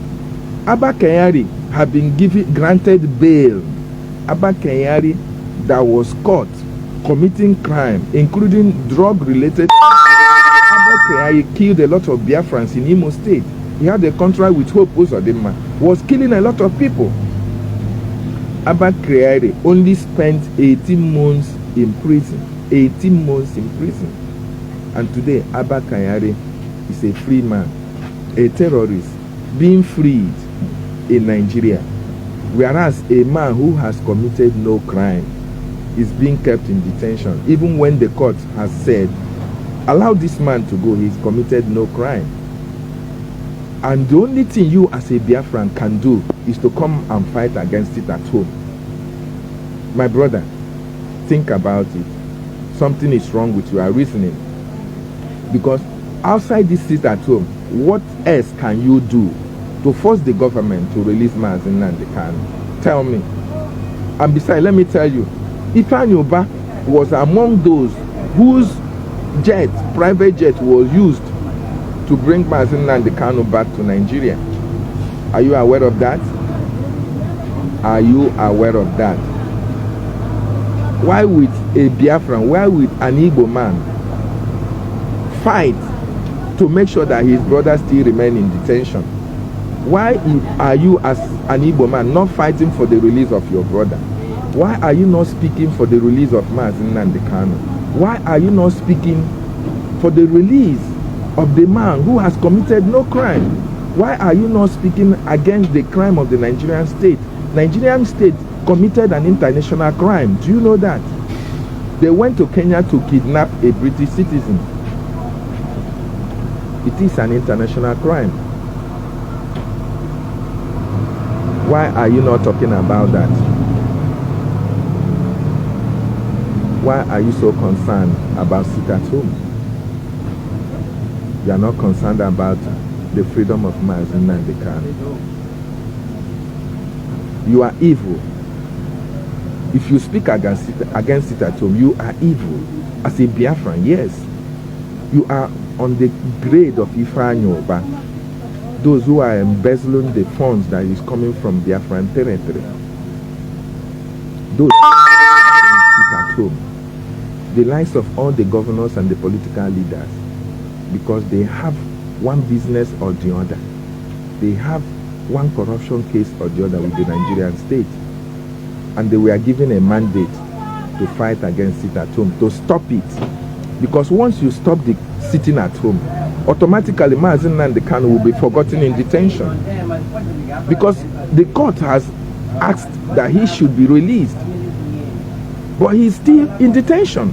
Abba Kyari have been granted bail. Abba Kyari that was caught committing crime, including drug-related. Abba Kyari killed a lot of Biafrans in Imo State. He had a contract with Hope Uzodinma, was killing a lot of people. Abba Kyari only spent 18 months in prison. 18 months in prison. And today, Abba Kyari is a free man, a terrorist, being freed in Nigeria. Whereas a man who has committed no crime is being kept in detention, even when the court has said, allow this man to go, he's committed no crime. And the only thing you as a Biafran can do is to come and fight against it at home. My brother, think about it. Something is wrong with your reasoning. Because outside this seat at home, what else can you do to force the government to release Nnamdi Kanu? Tell me. And besides, let me tell you, IFEANYI was among those whose private jet was used to bring Nnamdi Kanu back to Nigeria. Are you aware of that? Are you aware of that? Why would a Biafran, why would an Igbo man fight to make sure that his brother still remain in detention? Why are you as an Igbo man not fighting for the release of your brother? Why are you not speaking for the release of Nnamdi Kanu? Why are you not speaking for the release of the man who has committed no crime? Why are you not speaking against the crime of the Nigerian state? Nigerian state committed an international crime. Do you know that? They went to Kenya to kidnap a British citizen. It is an international crime. Why are you not talking about that? Why are you so concerned about sit at home? You are not concerned about the freedom of Nnamdi Kanu. You are evil. If you speak against it at home, you are evil. As a Biafran, yes. You are on the grade of IFEANYI, those who are embezzling the funds that is coming from Biafran territory. Those who sit at home. The likes of all the governors and the political leaders, because they have one business or the other. They have one corruption case or the other with the Nigerian state. And they were given a mandate to fight against it at home, to stop it. Because once you stop the sitting at home, automatically Nnamdi Kanu will be forgotten in detention. Because the court has asked that he should be released. But he's still in detention.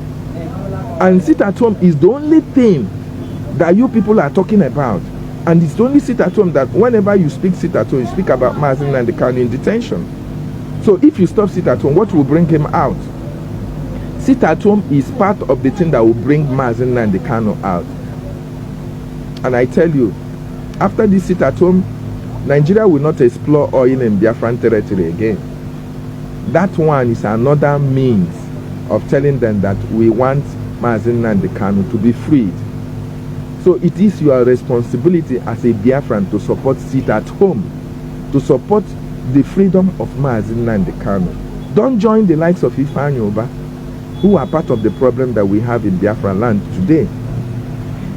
And sit at home is the only thing that you people are talking about. And it's the only sit at home that whenever you speak sit at home, you speak about Nnamdi Kanu in detention. So if you stop sit at home, what will bring him out? Sit at home is part of the thing that will bring Nnamdi Kanu out. And I tell you, after this sit at home, Nigeria will not explore oil in Biafran territory again. That one is another means of telling them that we want Nnamdi Kanu to be freed. So it is your responsibility as a Biafran to support sit at home, to support the freedom of Nnamdi Kanu. Don't join the likes of IFEANYI, who are part of the problem that we have in Biafra land today.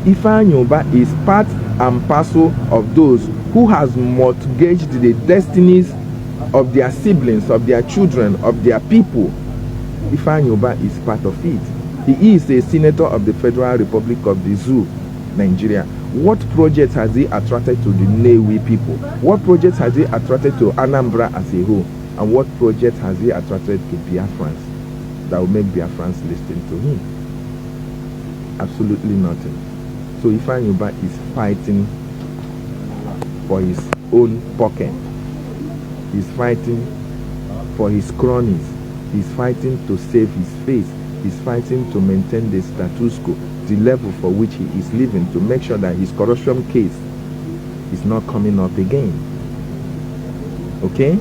IFEANYI is part and parcel of those who has mortgaged the destinies of their siblings, of their children, of their people. IFEANYI is part of it. He is a senator of the Federal Republic of the Zoo, Nigeria. What project has he attracted to the Nnewi people? What project has he attracted to Anambra as a whole? And what project has he attracted to Biafrans that will make Biafrans listen to him? Absolutely nothing. So IFEANYI is fighting for his own pocket. He's fighting for his cronies. He's fighting to save his face. He's fighting to maintain the status quo, the level for which he is living, to make sure that his corruption case is not coming up again. Okay?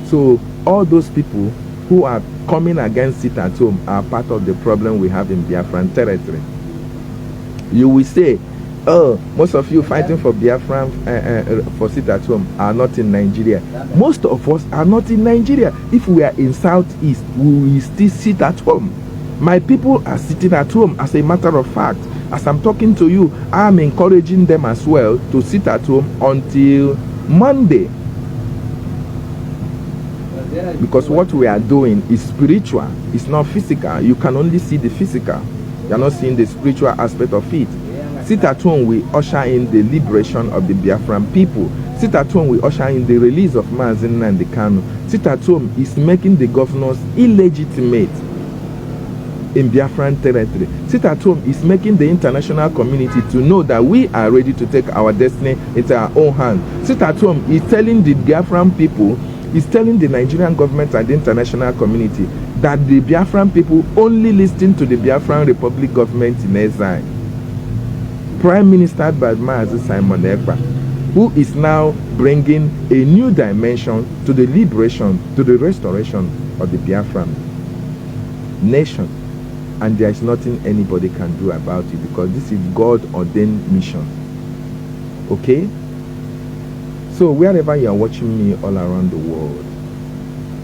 So all those people who are coming against it at home are part of the problem we have in Biafran territory. You will say, oh, most of you fighting for Biafran for sit at home are not in Nigeria. Most of us are not in Nigeria. If we are in Southeast, we will still sit at home. My people are sitting at home. As a matter of fact, as I'm talking to you, I'm encouraging them as well to sit at home until Monday. Because what we are doing is spiritual, it's not physical. You can only see the physical, you're not seeing the spiritual aspect of it. Sit at home, we usher in the liberation of the Biafran people. Sit at home, we usher in the release of Nnamdi Kanu. Sit at home is making the governors illegitimate in Biafran territory. Sit at home is making the international community to know that we are ready to take our destiny into our own hands. Sit at home is telling the Biafran people, is telling the Nigerian government and the international community that the Biafran people only listen to the Biafran Republic government in exile. Prime Minister by Simon Ekpa, who is now bringing a new dimension to the liberation, to the restoration of the Biafran nation. And there is nothing anybody can do about it, because this is God-ordained mission. Okay? So wherever you are watching me all around the world,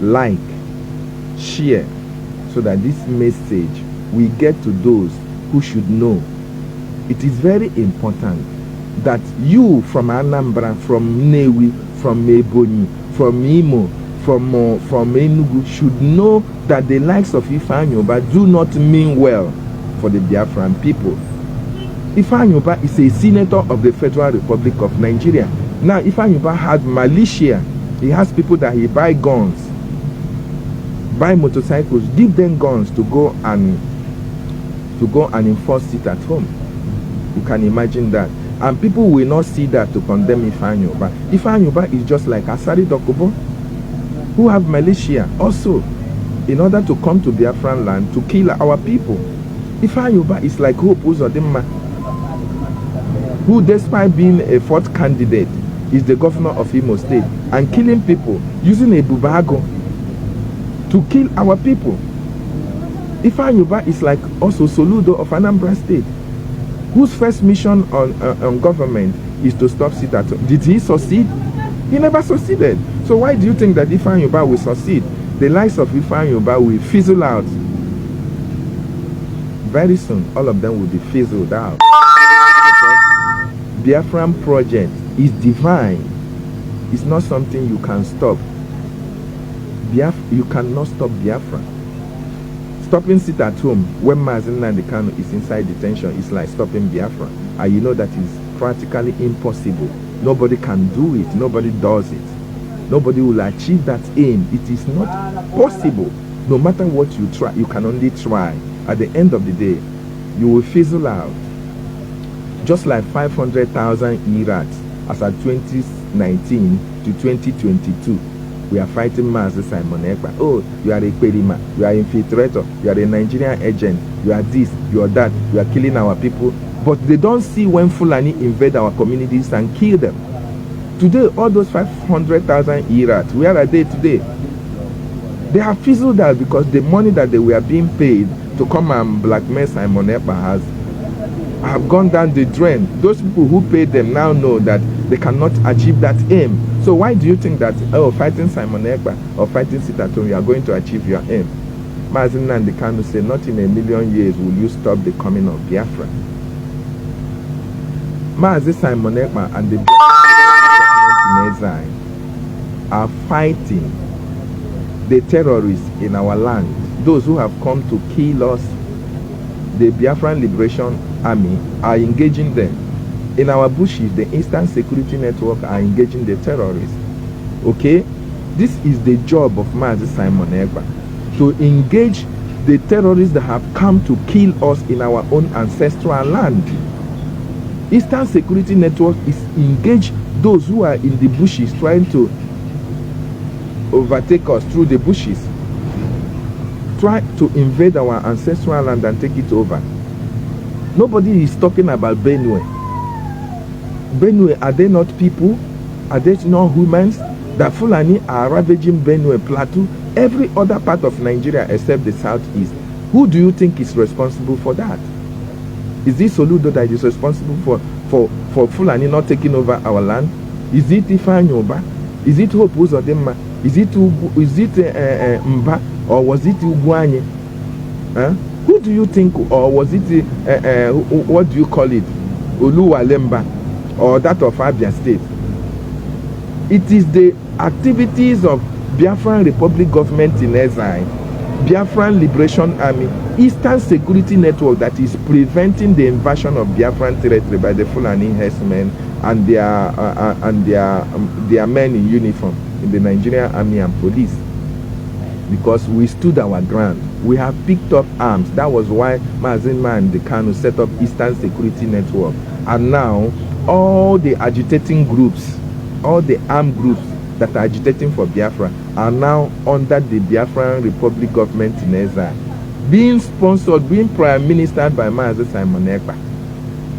like, share, so that this message will get to those who should know. It is very important that you from Anambra, from Nnewi, from Ebonyi, from Imo, from Enugu should know that the likes of IFEANYI do not mean well for the Biafran people. IFEANYI is a senator of the Federal Republic of Nigeria. Now IFEANYI had militia. He has people that he buy guns, buy motorcycles, give them guns to go and enforce it at home. You can imagine that. And people will not see that to condemn IFEANYI. IFEANYI is just like Asari Dokubo, who have militia also in order to come to Biafran land to kill our people. IFEANYI is like Hope Uzodimma, who despite being a fourth candidate is the governor of Imo State and killing people using a bubago to kill our people. IFEANYI is like also Soludo of Anambra State, whose first mission on government is to stop sit at home. Did he succeed? He never succeeded. So why do you think that IFEANYI will succeed? The likes of IFEANYI will fizzle out. Very soon, all of them will be fizzled out. Because Biafran project is divine. It's not something you can stop. You cannot stop Biafra. Stopping sit at home when Nnamdi Kanu is inside detention is like stopping Biafra. And you know that is practically impossible. Nobody can do it. Nobody does it. Nobody will achieve that aim. It is not possible. No matter what you try, you can only try. At the end of the day, you will fizzle out. Just like 500,000 Irats as at 2019 to 2022. We are fighting Simon Ekpa. Oh, you are a Perima, you are an infiltrator, you are a Nigerian agent, you are this, you are that, you are killing our people. But they don't see when Fulani invade our communities and kill them. Today, all those 500,000 Irats, where are they today? They have fizzled out because the money that they were being paid to come and blackmail Simon Ekpa have gone down the drain. Those people who paid them now know that they cannot achieve that aim. So why do you think that, oh, fighting Simon Ekpa or fighting Sitaton, you are going to achieve your aim? Nnamdi Kanu said, not in a million years will you stop the coming of Biafra. Simon Ekpa and the Biafran in exile are fighting the terrorists in our land, those who have come to kill us. The Biafran Liberation Army are engaging them. In our bushes, the Eastern Security Network are engaging the terrorists. Okay? This is the job of Simon Ekpa, to engage the terrorists that have come to kill us in our own ancestral land. Eastern Security Network is engage those who are in the bushes trying to overtake us through the bushes. Try to invade our ancestral land and take it over. Nobody is talking about Benue. Benue, are they not people? Are they not humans? That Fulani are ravaging Benue Plateau, every other part of Nigeria except the southeast. Who do you think is responsible for that? Is it Soludo that is responsible for Fulani not taking over our land? Is it IFEANYI? Is it Hope Uzodimma? Is it Mba? Or was it UBAH? Who do you think, or was it, what do you call it, Oluwalemba, or that of Abia State? It is the activities of Biafran Republic Government in Exile, Biafran Liberation Army, Eastern Security Network that is preventing the invasion of Biafran territory by the Fulani herdsmen and their men in uniform in the Nigerian Army and Police. Because we stood our ground. We have picked up arms. That was why Mazi Nnamdi Kanu set up Eastern Security Network. And now, all the agitating groups, all the armed groups that are agitating for Biafra are now under the Biafran Republic Government in Exile, being sponsored, being prime ministered by Mazi Simon Ekpa.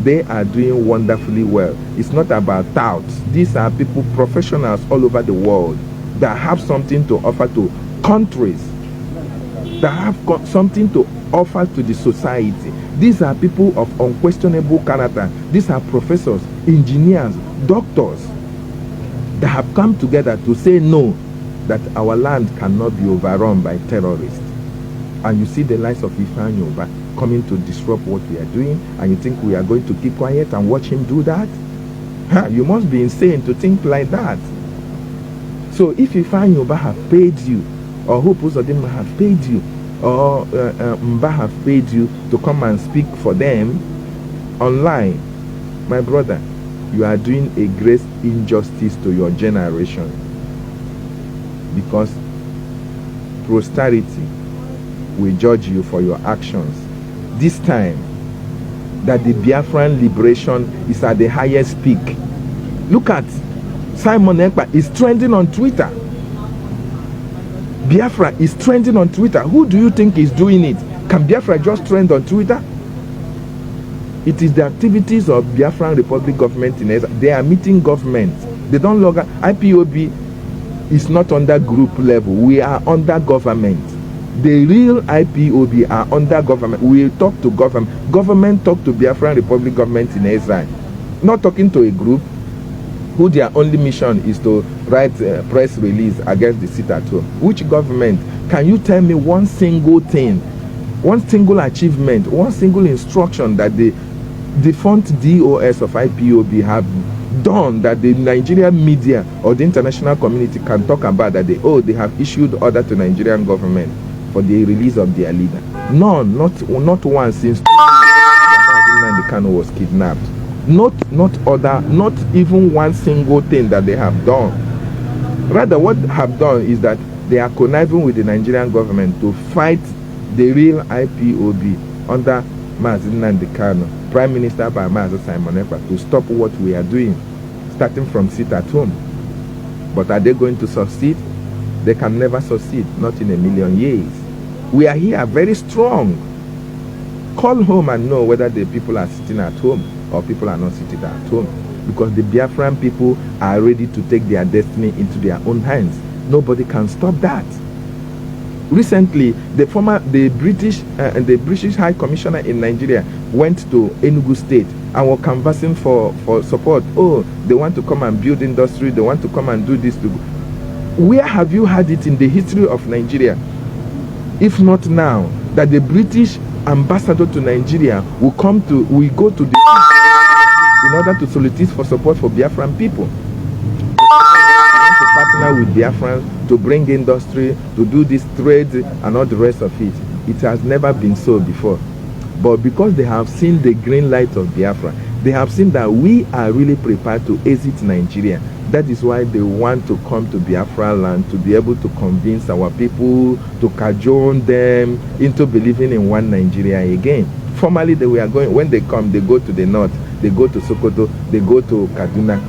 They are doing wonderfully well. It's not about touts. These are people, professionals all over the world that have something to offer to countries, that have got something to offer to the society. These are people of unquestionable character. These are professors, engineers, doctors that have come together to say no, that our land cannot be overrun by terrorists. And you see the likes of IFEANYI coming to disrupt what we are doing, and you think we are going to keep quiet and watch him do that? You must be insane to think like that. So if IFEANYI have paid you, or Hope Uzodinma have paid you, or Mba have paid you to come and speak for them online, my brother, you are doing a great injustice to your generation, because posterity will judge you for your actions. This time that the Biafran liberation is at the highest peak. Look at Simon Ekpa is trending on Twitter. Biafra is trending on Twitter. Who do you think is doing it? Can Biafra just trend on Twitter? It is the activities of Biafran Republic Government in Exile. They are meeting government. They don't log out. IPOB is not under group level. We are under government. The real IPOB are under government. We talk to government. Government talk to Biafran Republic Government in Exile. Not talking to a group who their only mission is to write a press release against the sit at home. Which government? Can you tell me one single thing, one single achievement, one single instruction that the defunct DOS of IPOB have done that the Nigerian media or the international community can talk about, that they have issued order to Nigerian government for the release of their leader? None, not one since Nnamdi Kanu was kidnapped. Not even one single thing that they have done. Rather, what they have done is that they are conniving with the Nigerian government to fight the real IPOB under Mazi Nnamdi Kanu, Prime Minister by Mazi Simon Ekpa, to stop what we are doing, starting from sit at home. But are they going to succeed? They can never succeed, not in a million years. We are here very strong. Call home and know whether the people are sitting at home or people are not sitting at home, because the Biafran people are ready to take their destiny into their own hands. Nobody can stop that. Recently, the British High Commissioner in Nigeria went to Enugu State and were canvassing for support. Oh, they want to come and build industry. They want to come and do this. Where have you had it in the history of Nigeria, if not now, that the British ambassador to Nigeria will go to the in order to solicit for support for Biafran people? To partner with Biafran to bring industry, to do this trade and all the rest of it. It has never been so before. But because they have seen the green light of Biafra, they have seen that we are really prepared to exit Nigeria. That is why they want to come to Biafra land, to be able to convince our people, to cajole them into believing in one Nigeria again. Formerly, they were going, when they come, they go to the north, they go to Sokoto, they go to Kaduna.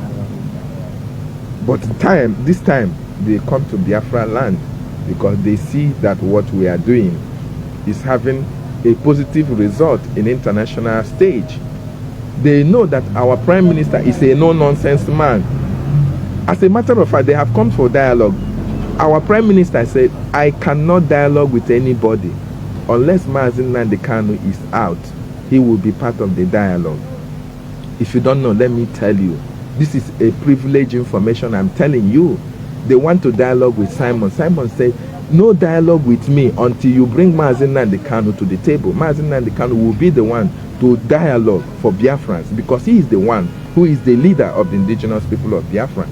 But this time, they come to Biafra land because they see that what we are doing is having a positive result in international stage. They know that our Prime Minister is a no-nonsense man. As a matter of fact, they have come for dialogue. Our Prime Minister said, I cannot dialogue with anybody unless Mazi Nnamdi Kanu is out. He will be part of the dialogue. If you don't know, let me tell you. This is a privileged information I'm telling you. They want to dialogue with Simon. Simon said, no dialogue with me until you bring Mazi Nnamdi Kanu to the table. Mazi Nnamdi Kanu will be the one to dialogue for Biafrans, because he is the one who is the leader of the indigenous people of Biafra.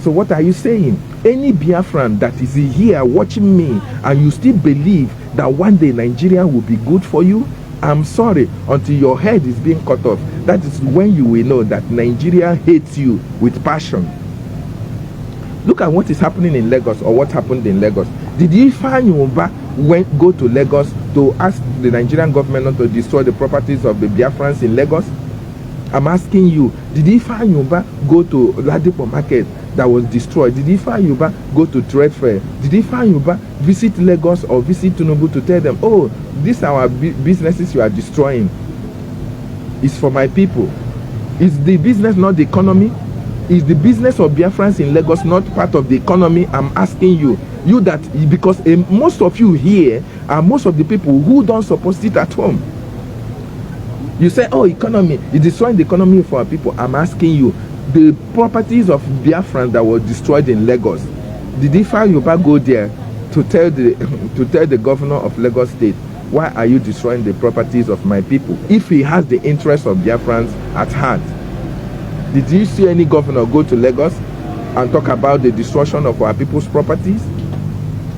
So what are you saying? Any Biafran that is here watching me and you still believe that one day Nigeria will be good for you, I'm sorry, until your head is being cut off. That is when you will know that Nigeria hates you with passion. Look at what is happening in Lagos, or what happened in Lagos. Did IFEANYI go to Lagos to ask the Nigerian government not to destroy the properties of the Biafrans in Lagos? I'm asking you, did IFEANYI go to Ladipo Market that was destroyed? Did IFEANYI go to Trade Fair? Did IFEANYI visit Lagos or visit Tinubu to tell them, oh, these are our businesses you are destroying? It's for my people. Is the business not the economy? Is the business of Biafrans in Lagos not part of the economy? I'm asking you. You that, because most of you here are most of the people who don't support it at home. You say, oh, economy, it's destroying the economy for our people. I'm asking you, the properties of Biafrans that were destroyed in Lagos, did IFEANYI go there to tell the governor of Lagos State, why are you destroying the properties of my people? If he has the interests of Biafrans at heart, did you see any governor go to Lagos and talk about the destruction of our people's properties?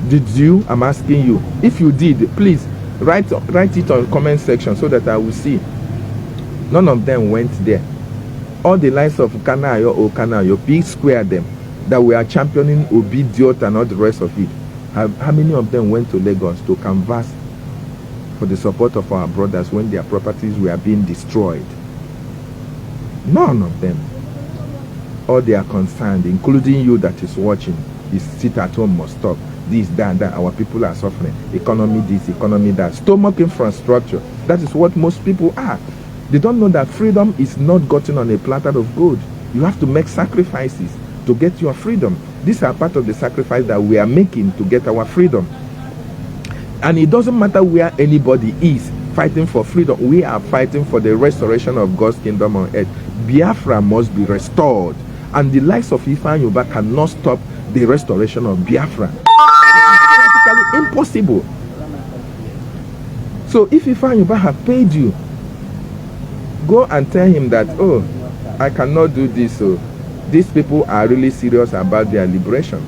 Did you? I'm asking you. If you did, please write it on comment section so that I will see. None of them went there. All the likes of Kanu, big square them that we are championing Obi, Diot and all the rest of it. How many of them went to Lagos to canvass for the support of our brothers when their properties were being destroyed? None of them. All they are concerned, including you that is watching, is sit at home must stop. This, that, that. Our people are suffering. Economy this, economy that. Stomach infrastructure. That is what most people are. They don't know that freedom is not gotten on a platter of gold. You have to make sacrifices to get your freedom. These are part of the sacrifice that we are making to get our freedom. And it doesn't matter where anybody is fighting for freedom. We are fighting for the restoration of God's kingdom on earth. Biafra must be restored. And the likes of IFEANYI cannot stop the restoration of Biafra. It is practically impossible. So if IFEANYI have paid you, go and tell him that, oh, I cannot do this. So these people are really serious about their liberation.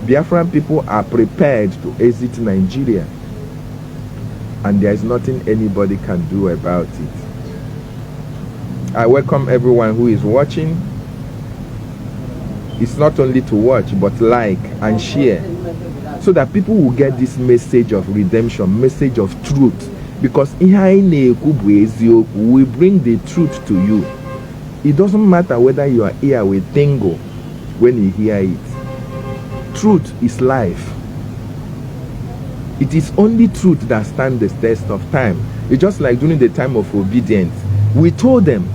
Biafran people are prepared to exit Nigeria. And there is nothing anybody can do about it. I welcome everyone who is watching. It's not only to watch, but like and share, so that people will get this message of redemption, message of truth. Because we bring the truth to you. It doesn't matter whether you are here with tingle when you hear it. Truth is life. It is only truth that stands the test of time. It's just like during the time of obedience. We told them,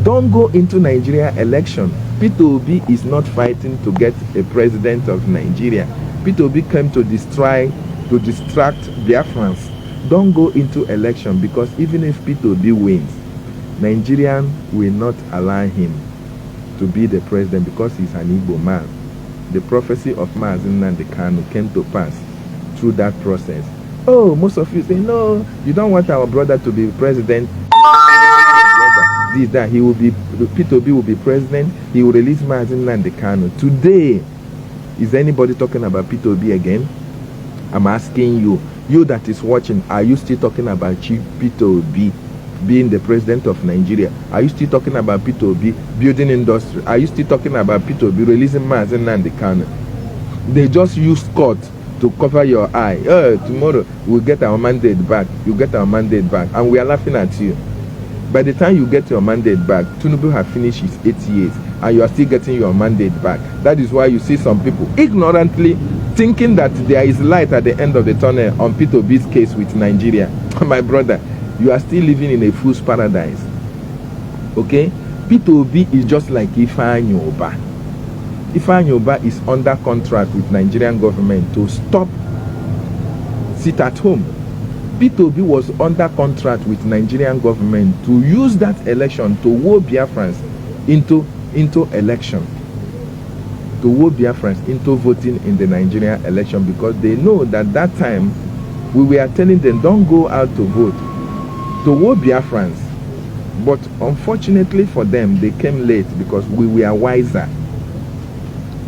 don't go into Nigeria election. Peter Obi is not fighting to get a president of Nigeria. Peter Obi came to distract Biafrans. Don't go into election, because even if Peter Obi wins, Nigerian will not allow him to be the president because he's an Igbo man. The prophecy of Nnamdi Kanu came to pass through that process. Oh, most of you say, no, you don't want our brother to be president. This, that, he will be, Peter Obi will be president, he will release Nnamdi Kanu. Today, is anybody talking about Peter Obi again? I'm asking you, you that is watching, are you still talking about Peter Obi being the president of Nigeria? Are you still talking about Peter Obi building industry? Are you still talking about Peter Obi releasing Nnamdi Kanu? They just use court to cover your eye. Tomorrow we'll get our mandate back. You get our mandate back, and we are laughing at you. By the time you get your mandate back, Tinubu have finished his 8 years, and you are still getting your mandate back. That is why you see some people ignorantly thinking that there is light at the end of the tunnel on Peter Obi's case with Nigeria. My brother, you are still living in a fool's paradise. Okay? Peter Obi is just like IFEANYI. IFEANYI is under contract with Nigerian government to stop sit at home. Peter Obi was under contract with Nigerian government to use that election to woo Biafrans into election. To woo Biafrans into voting in the Nigerian election, because they know that that time we were telling them don't go out to vote, to woo Biafrans. But unfortunately for them, they came late because we were wiser.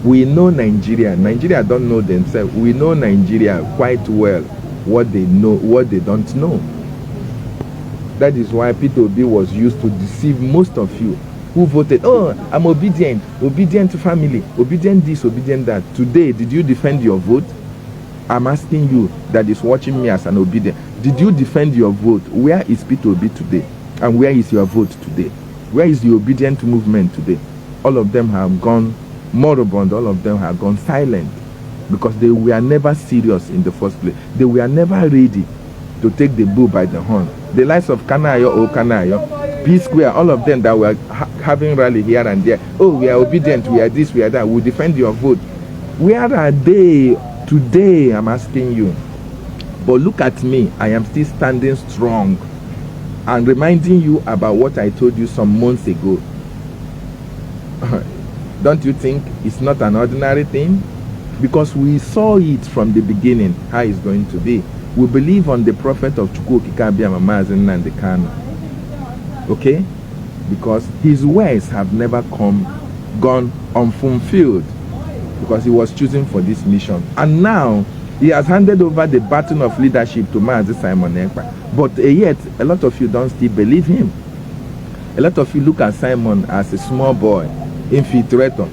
We know Nigeria. Nigeria don't know themselves. We know Nigeria quite well. What they know, what they don't know. That is why Peter Obi was used to deceive most of you who voted. Oh, I'm obedient to family, obedient this, obedient that. Today, did you defend your vote? I'm asking you that is watching me as an obedient. Did you defend your vote? Where is Peter Obi today? And where is your vote today? Where is the obedient movement today? All of them have gone moribund. All of them have gone silent because they were never serious in the first place. They were never ready to take the bull by the horn. The likes of Kanayo, P Square, all of them that were having rally here and there. Oh, we are obedient, we are this, we are that. We defend your vote. Where are they today? I'm asking you. But look at me. I am still standing strong and reminding you about what I told you some months ago. Don't you think it's not an ordinary thing? Because we saw it from the beginning how it's going to be. We believe on the prophet of Nnamdi Kanu. Okay? Because his words have never gone unfulfilled, because he was chosen for this mission. And now he has handed over the baton of leadership to Mazi Simon Ekpa. But yet a lot of you don't still believe him. A lot of you look at Simon as a small boy, infiltrator,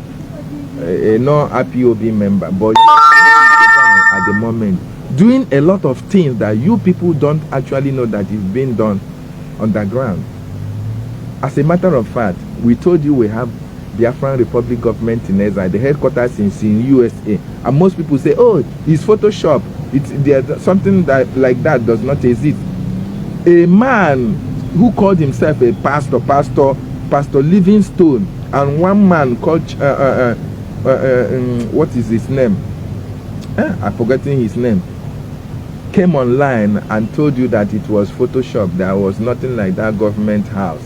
a non-IPOB member, but at the moment doing a lot of things that you people don't actually know that is being done underground. As a matter of fact, we told you we have Biafran Republic government in exile. The headquarters is in USA, and most people say, "Oh, it's Photoshop. There's something that like that does not exist." A man who called himself a Pastor Livingstone, and one man called what is his name? I'm forgetting his name. Came online and told you that it was Photoshop. There was nothing like that government house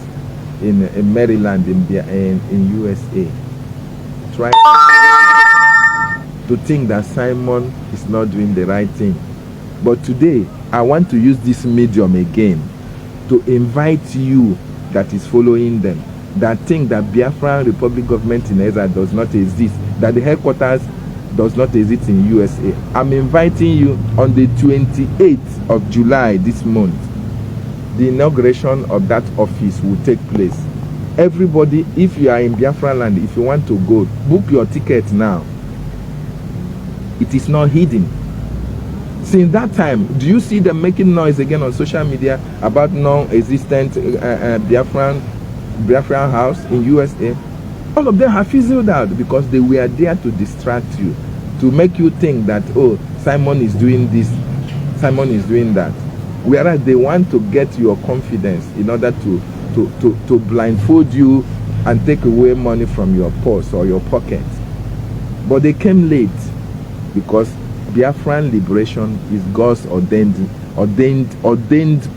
in Maryland in USA. Try to think that Simon is not doing the right thing. But today, I want to use this medium again to invite you that is following them, that think that Biafran Republic government in exile does not exist, that the headquarters does not exist in USA. I'm inviting you on the 28th of July this month. The inauguration of that office will take place. Everybody, if you are in Biafra land, if you want to go, book your ticket now. It is not hidden. Since that time, do you see them making noise again on social media about non-existent Biafran house in USA? All of them have fizzled out because they were there to distract you, to make you think that, oh, Simon is doing this, Simon is doing that. Whereas they want to get your confidence in order to blindfold you and take away money from your purse or your pocket. But they came late because Biafran liberation is God's ordained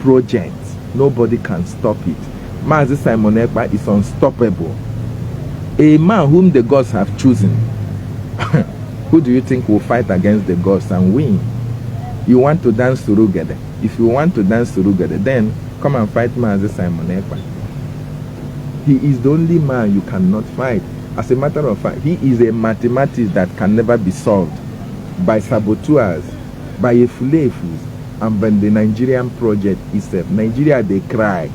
project. Nobody can stop it. Mazi Simon Ekpa is unstoppable. A man whom the gods have chosen. Who do you think will fight against the gods and win? You want to dance to Rugede? If you want to dance to Rugede, then come and fight Mazi Simon Ekpa. He is the only man you cannot fight. As a matter of fact, he is a mathematics that can never be solved by saboteurs, by efulefus, and by the Nigerian project itself. Nigeria, they cry.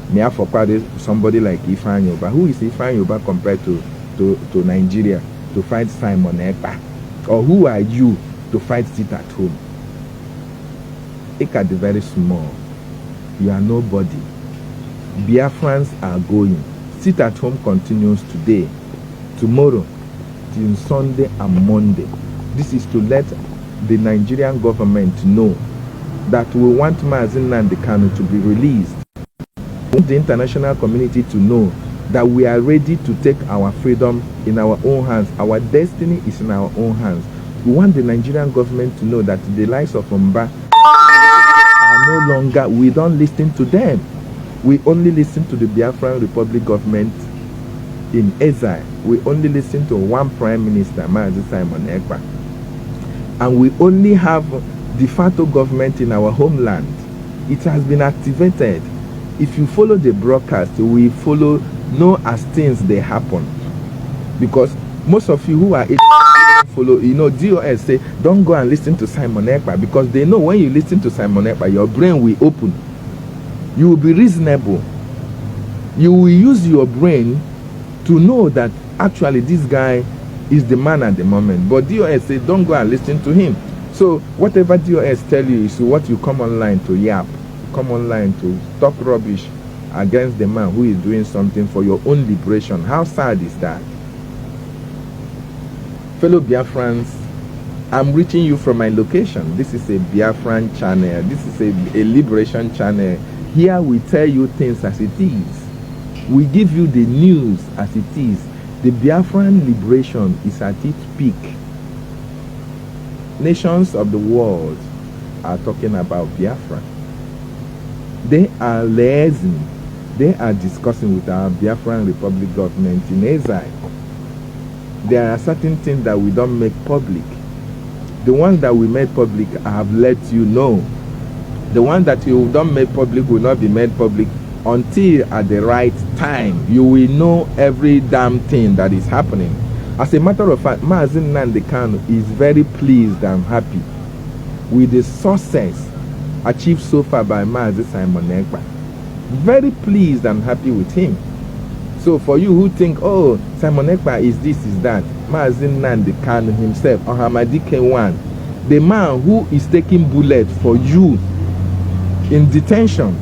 May I forget somebody like IFEANYI, who is IFEANYI compared to Nigeria to fight Simon Ekpa? Or who are you to fight it at home? Look at the very small. You are nobody. Biafrans are going. Sit at home continues today, tomorrow, till Sunday and Monday. This is to let the Nigerian government know that we want Mazi Nnamdi Kanu to be released. We want the international community to know that we are ready to take our freedom in our own hands. Our destiny is in our own hands. We want the Nigerian government to know that the likes of Mba are no longer, we don't listen to them. We only listen to the Biafran Republic government in exile. We only listen to one Prime Minister, Mazi Simon Ekpa. And we only have de facto government in our homeland. It has been activated. If you follow the broadcast, we follow, know as things they happen. Because Most of you who are follow, you know, DOS say don't go and listen to Simon Ekpa, because they know when you listen to Simon Ekpa, your brain will open. You will be reasonable. You will use your brain to know that actually this guy is the man at the moment. But DOS say don't go and listen to him. So whatever DOS tell you is what you come online to yap, come online to talk rubbish against the man who is doing something for your own liberation. How sad is that? Fellow Biafrans, I'm reaching you from my location. This is a Biafran channel. This is a liberation channel. Here we tell you things as it is. We give you the news as it is. The Biafran liberation is at its peak. Nations of the world are talking about Biafra. They are liaising. They are discussing with our Biafran Republic government in exile. There are certain things that we don't make public. The ones that we made public, I have let you know. The ones that you don't make public will not be made public until at the right time. You will know every damn thing that is happening. As a matter of fact, Nnamdi Kanu is very pleased and happy with the success achieved so far by Simon Ekpa. Very pleased and happy with him. So for you who think, oh, Simon Ekpa is this, is that, Nnamdi Kanu himself, Ohamadi K1, the man who is taking bullets for you in detention,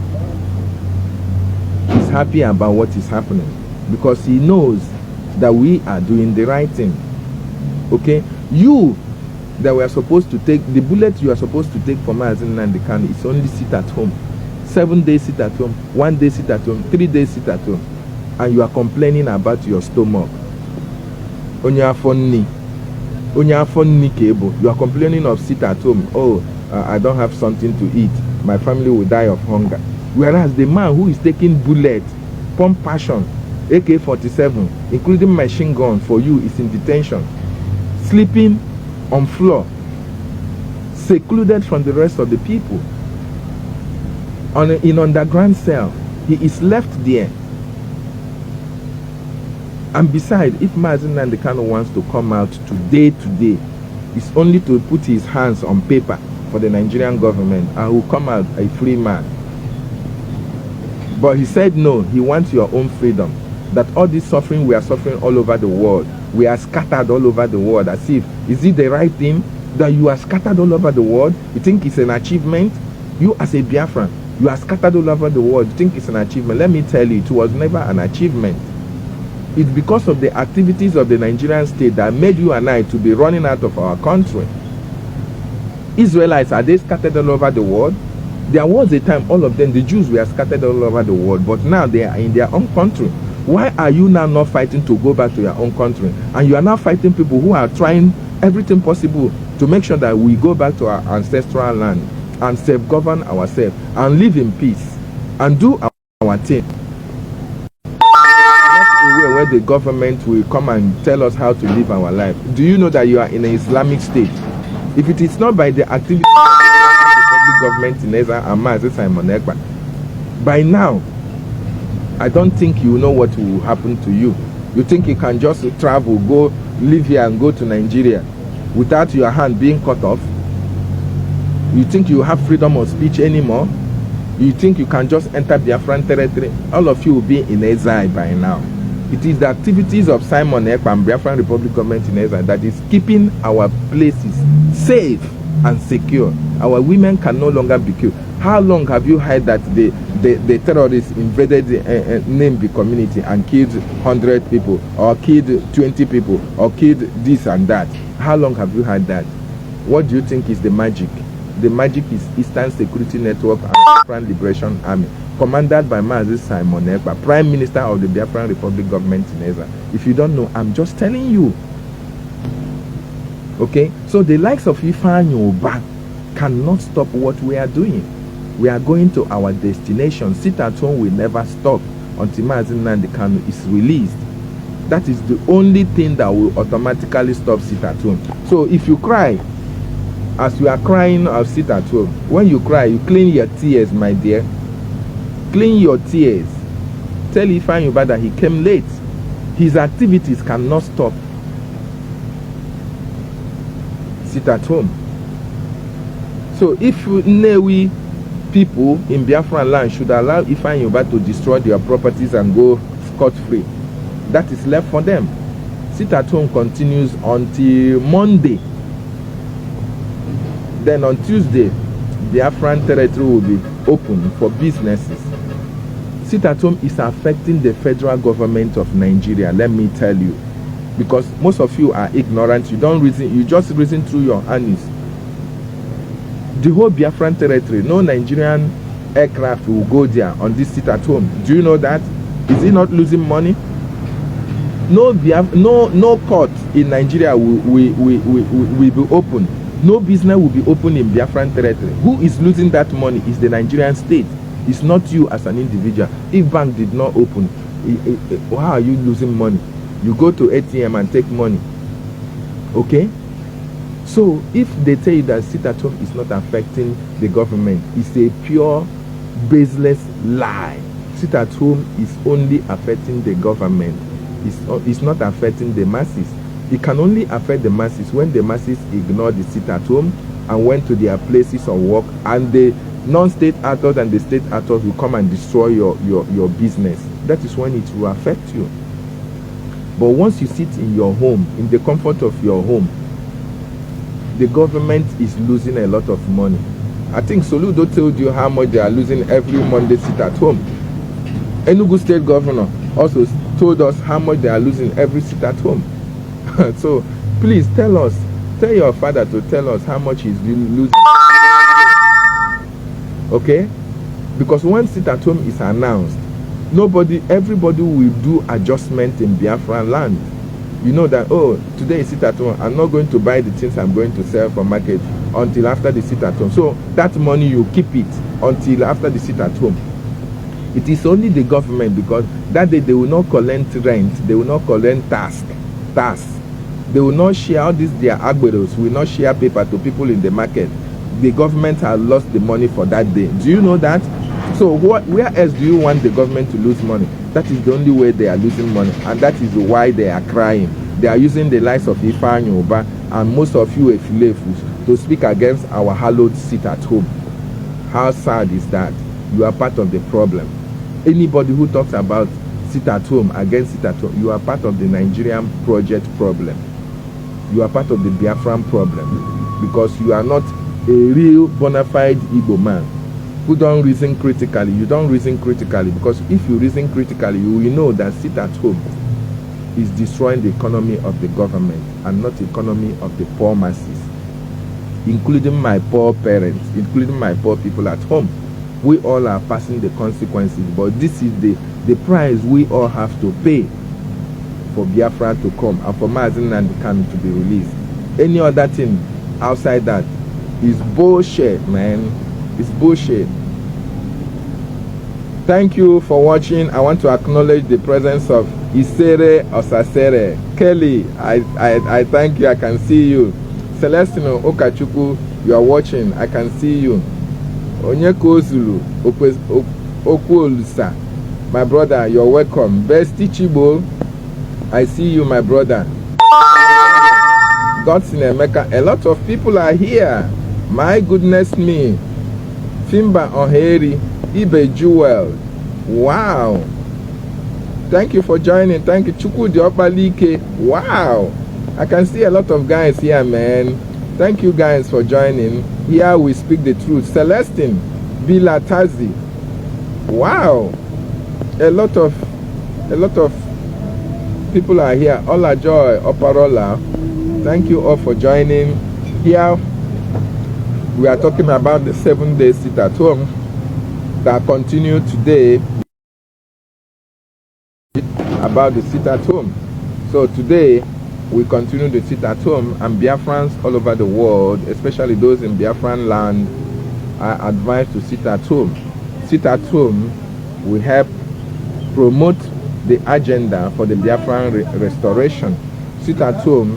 is happy about what is happening, because he knows that we are doing the right thing. Okay? You that were supposed to take, the bullet you are supposed to take for Nnamdi Kanu is only sit at home. 7 days sit at home, 1 day sit at home, 3 days sit at home. And you are complaining about your stomach. You are complaining of sit at home. Oh, I don't have something to eat. My family will die of hunger. Whereas the man who is taking bullets, pump passion, AK-47, including machine gun for you, is in detention, sleeping on floor, secluded from the rest of the people, in underground cell. He is left there. And besides, if Nnamdi Kanu wants to come out today, it's only to put his hands on paper for the Nigerian government and will come out a free man. But he said no, he wants your own freedom. That all this suffering we are suffering all over the world, we are scattered all over the world, as if, is it the right thing that you are scattered all over the world? You think it's an achievement? You as a Biafran, you are scattered all over the world, you think it's an achievement? Let me tell you, it was never an achievement. It's because of the activities of the Nigerian state that made you and I to be running out of our country. Israelites, are they scattered all over the world? There was a time all of them, the Jews, were scattered all over the world, but now they are in their own country. Why are you now not fighting to go back to your own country? And you are now fighting people who are trying everything possible to make sure that we go back to our ancestral land and self-govern ourselves and live in peace and do our thing. Where the government will come and tell us how to live our life. Do you know that you are in an Islamic state? If it is not by the activity of the public government in Ezra and Simon Ekpa, by now, I don't think you know what will happen to you. You think you can just travel, go live here and go to Nigeria without your hand being cut off? You think you have freedom of speech anymore? You think you can just enter Biafran territory? All of you will be in exile by now. It is the activities of Simon Ekpa and Biafran Republic government in exile that is keeping our places safe and secure. Our women can no longer be killed. How long have you heard that the terrorists invaded the Nnamdi community and killed 100 people, or killed 20 people, or killed this and that? How long have you heard that? What do you think is the magic? The magic is Eastern Security Network and Biafran Liberation Army, commanded by Simon Ekpa, Prime Minister of the Biafran Republic government in Ezra. If you don't know, I'm just telling you. Okay? So the likes of IFEANYI cannot stop what we are doing. We are going to our destination. Sit at home will never stop until Nnamdi Kanu is released. That is the only thing that will automatically stop sit at home. So if you cry, as you are crying or sit at home, when you cry, you clean your tears, my dear. Clean your tears. Tell IFEANYI that he came late. His activities cannot stop sit at home. So if Nnewi people in Biafran land should allow IFEANYI UBAH to destroy their properties and go scot-free, that is left for them. Sit at home continues until Monday. Then on Tuesday, Biafran territory will be open for businesses. Sit at home is affecting the federal government of Nigeria, let me tell you. Because most of you are ignorant, you just reason through your anus. The whole Biafran territory, no Nigerian aircraft will go there on this sit at home. Do you know that? Is it not losing money? No court in Nigeria will be open. No business will be open in Biafran territory. Who is losing that money is the Nigerian state. It's not you as an individual. If bank did not open, how are you losing money? You go to ATM and take money. Okay? So if they tell you that sit at home is not affecting the government, it's a pure, baseless lie. Sit at home is only affecting the government. It's not affecting the masses. It can only affect the masses when the masses ignore the sit at home and went to their places of work, and the non-state actors and the state actors will come and destroy your business. That is when it will affect you. But once you sit in your home, in the comfort of your home, the government is losing a lot of money. I think Soludo told you how much they are losing every Monday sit at home. Enugu state governor also told us how much they are losing every sit at home. So please tell your father to tell us how much he's losing. Okay? Because when sit at home is announced, everybody will do adjustment in Biafran land. You know that, oh, today is sit at home, I'm not going to buy the things I'm going to sell for market until after the sit at home. So that money you keep it until after the sit at home. It is only the government, because that day they will not collect rent, they will not collect tax. They will not share all these, their agberos will not share paper to people in the market. The government has lost the money for that day. Do you know that? So where else do you want the government to lose money? That is the only way they are losing money, and that is why they are crying. They are using the likes of IFEANYI UBAH and most of you Efilefus to speak against our hallowed sit at home. How sad is that? You are part of the problem. Anybody who talks about sit at home, against sit at home, you are part of the Nigerian project problem. You are part of the Biafran problem, because you are not a real bona fide Igbo man who don't reason critically. You don't reason critically, because if you reason critically, you will know that sit at home is destroying the economy of the government and not the economy of the poor masses, including my poor parents, including my poor people at home. We all are passing the consequences, but this is the price we all have to pay for Biafra to come and for Nnamdi Kanu to be released. Any other thing outside that is bullshit, man. It's bullshit. Thank you for watching. I want to acknowledge the presence of Isere Osasere. Kelly, I thank you. I can see you. Celestino Okachuku, you are watching. I can see you. Onyeko Zulu Okuolusa, my brother, you're welcome. Bestie Chibo, I see you, my brother. God's in Emeka, a lot of people are here. My goodness me. Fimba Oheri, Ibe Jewel. Wow. Thank you for joining. Thank you. Chuku Diopalike. Wow. I can see a lot of guys here, man. Thank you guys for joining. Here we speak the truth. Celestine Bilatazi. Wow. A lot of people are here. Ola Joy Oparola. Thank you all for joining. Here we are talking about the 7-day sit at home that continue today, about the sit at home. So today we continue the sit at home, and Biafrans all over the world, especially those in Biafran land, are advised to sit at home. Sit at home will help promote the agenda for the Biafran restoration. Sit at home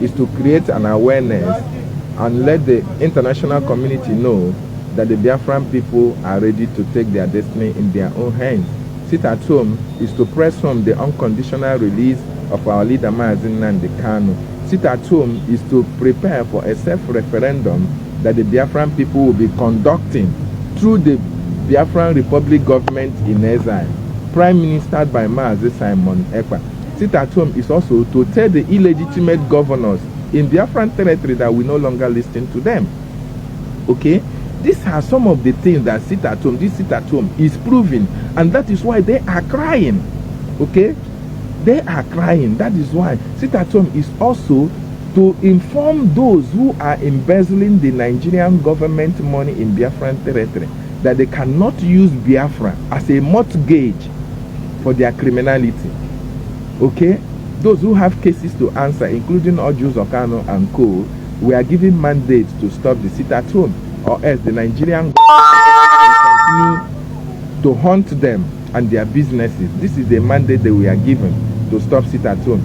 is to create an awareness and let the international community know that the Biafran people are ready to take their destiny in their own hands. Sit at home is to press home the unconditional release of our leader Nnamdi Kanu. sit at home is to prepare for a self-referendum that the Biafran people will be conducting through the Biafran Republic government in exile, prime ministered by Mazi Simon Ekpa. Sit at home is also to tell the illegitimate governors in Biafran territory that we no longer listen to them. Okay? These are some of the things that sit at home, this sit at home is proving, and that is why they are crying. Okay? They are crying. That is why sit at home is also to inform those who are embezzling the Nigerian government money in Biafran territory that they cannot use Biafra as a mortgage for their criminality. Okay? Those who have cases to answer, including Ojus Kanu and co, we are giving mandates to stop the sit at home, or else the Nigerian government will continue to hunt them and their businesses. This is the mandate that we are given to stop sit at home.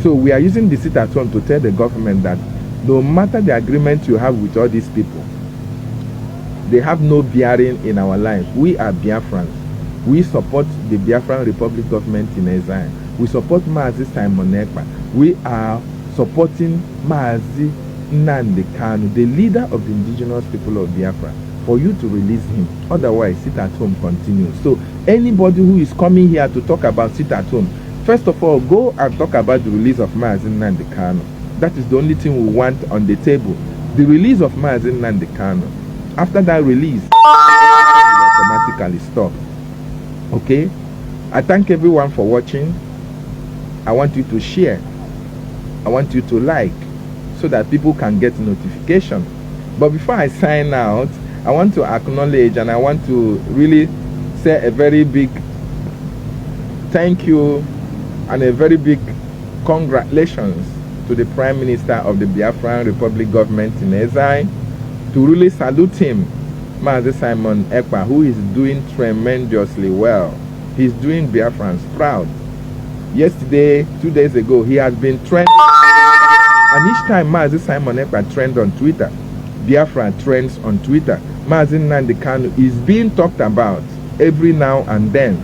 So we are using the sit at home to tell the government that no matter the agreement you have with all these people, they have no bearing in our life. We are Biafrans. We support the Biafran Republic government in exile. We support Mazi Simon Ekpa. We are supporting Mazi Nnamdi Kanu, the leader of the indigenous people of Biafra, for you to release him. Otherwise, sit at home continues. So anybody who is coming here to talk about sit at home, first of all, go and talk about the release of Mazi Nnamdi Kanu. That is the only thing we want on the table. The release of Mazi Nnamdi Kanu. After that release, it will automatically stop. Okay? I thank everyone for watching. I want you to share. I want you to like, so that people can get notification. But before I sign out, I want to acknowledge and I want to really say a very big thank you and a very big congratulations to the Prime Minister of the Biafran Republic government in exile, to really salute him, Mazi Simon Ekpa, who is doing tremendously well. He's doing Biafrans proud. Yesterday, 2 days ago, he has been trending, and each time Mazi Simon Ekpa trends on Twitter, Biafra trends on Twitter, Mazi Nnamdi Kanu is being talked about every now and then.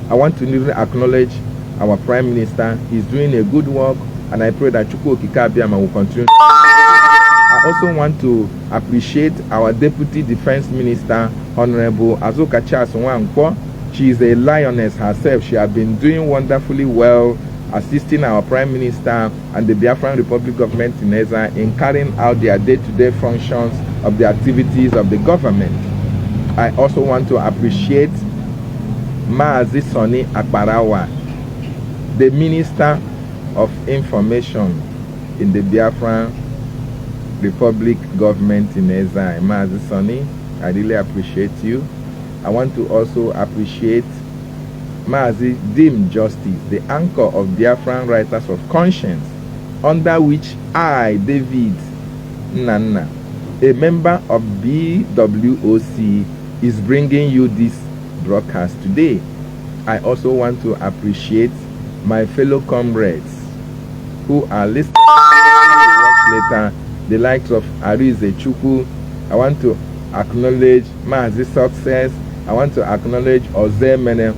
I want to really acknowledge our Prime Minister. He's doing a good work, and I pray that Chukwu Okike Abiama will continue. I also want to appreciate our Deputy Defense Minister, Honorable Azuka Charles Nwankwo. She is a lioness herself. She has been doing wonderfully well, assisting our Prime Minister and the Biafran Republic government in exile in carrying out their day-to-day functions of the activities of the government. I also want to appreciate Mazi Sonny Akparawa, the Minister of Information in the Biafran Republic government in exile. Mazi Sonny, I really appreciate you. I want to also appreciate Mazi Dim Justice, the anchor of Biafran Writers of Conscience, under which I, David Nana, a member of BWOC, is bringing you this broadcast today. I also want to appreciate my fellow comrades who are listening to watch later, the likes of Arize Chukwu. I want to acknowledge Mazi Success. I want to acknowledge Oze Mene,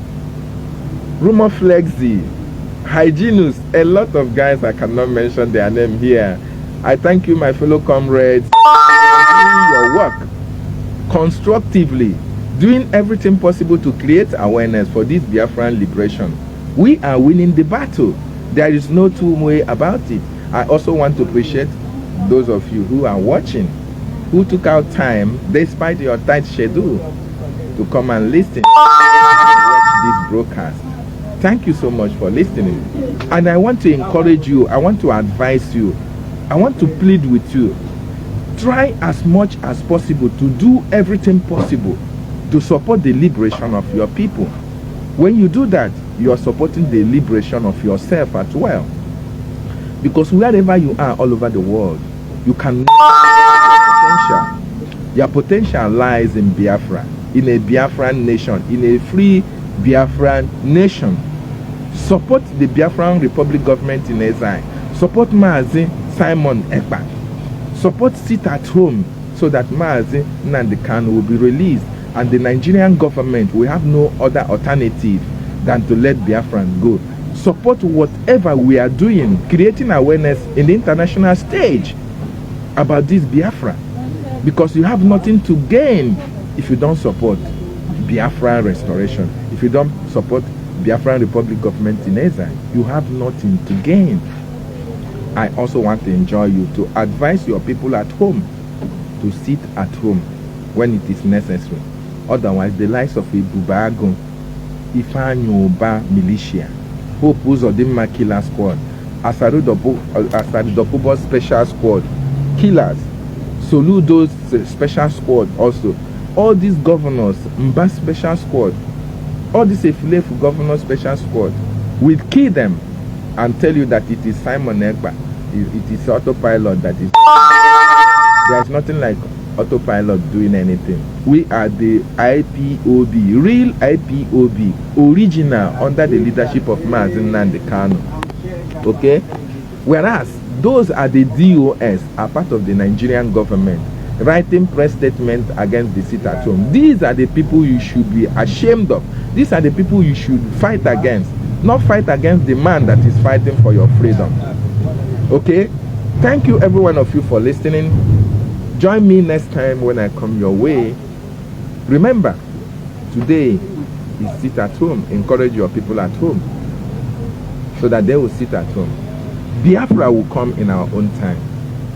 Rumor Flexi, Hygienus, a lot of guys I cannot mention their name here. I thank you, my fellow comrades, for doing your work constructively, doing everything possible to create awareness for this Biafran liberation. We are winning the battle. There is no two way about it. I also want to appreciate those of you who are watching, who took out time, despite your tight schedule, to come and listen and watch this broadcast. Thank you so much for listening. And I want to encourage you, I want to advise you, I want to plead with you. Try as much as possible to do everything possible to support the liberation of your people. When you do that, you are supporting the liberation of yourself as well. Because wherever you are all over the world, you can potential. Your potential lies in Biafra, in a Biafran nation, in a free Biafran nation. Support the Biafran Republic government in exile. Support Mazi Simon Ekpa. Support Sit at Home, so that Mazi Nnamdi Kanu will be released, and the Nigerian government will have no other alternative than to let Biafran go. support whatever we are doing, creating awareness in the international stage about this Biafra, because you have nothing to gain if you don't support Biafra restoration. If you don't support Biafran Republic government in exile, you have nothing to gain. I also want to enjoy you to advise your people at home to sit at home when it is necessary. Otherwise, the likes of UBAH, IFEANYI militia, Hope Uzodimma killer squad, Asari Dokubo special squad, killers, Soludo's special squad also, all these governors, Mba special squad, all these Efulefu governor special squad will kill them and tell you that it is Simon Ekpa, it is autopilot that is. There is nothing like autopilot doing anything. We are the IPOB, real IPOB, original under the leadership of Nnamdi Kanu. Okay? Whereas those are the DOS, are part of the Nigerian government, writing press statements against the sit at home. These are the people you should be ashamed of. These are the people you should fight against, not fight against the man that is fighting for your freedom. Okay? Thank you every one of you for listening. Join me next time when I come your way. Remember, today is sit at home. Encourage your people at home so that they will sit at home. Biafra will come in our own time,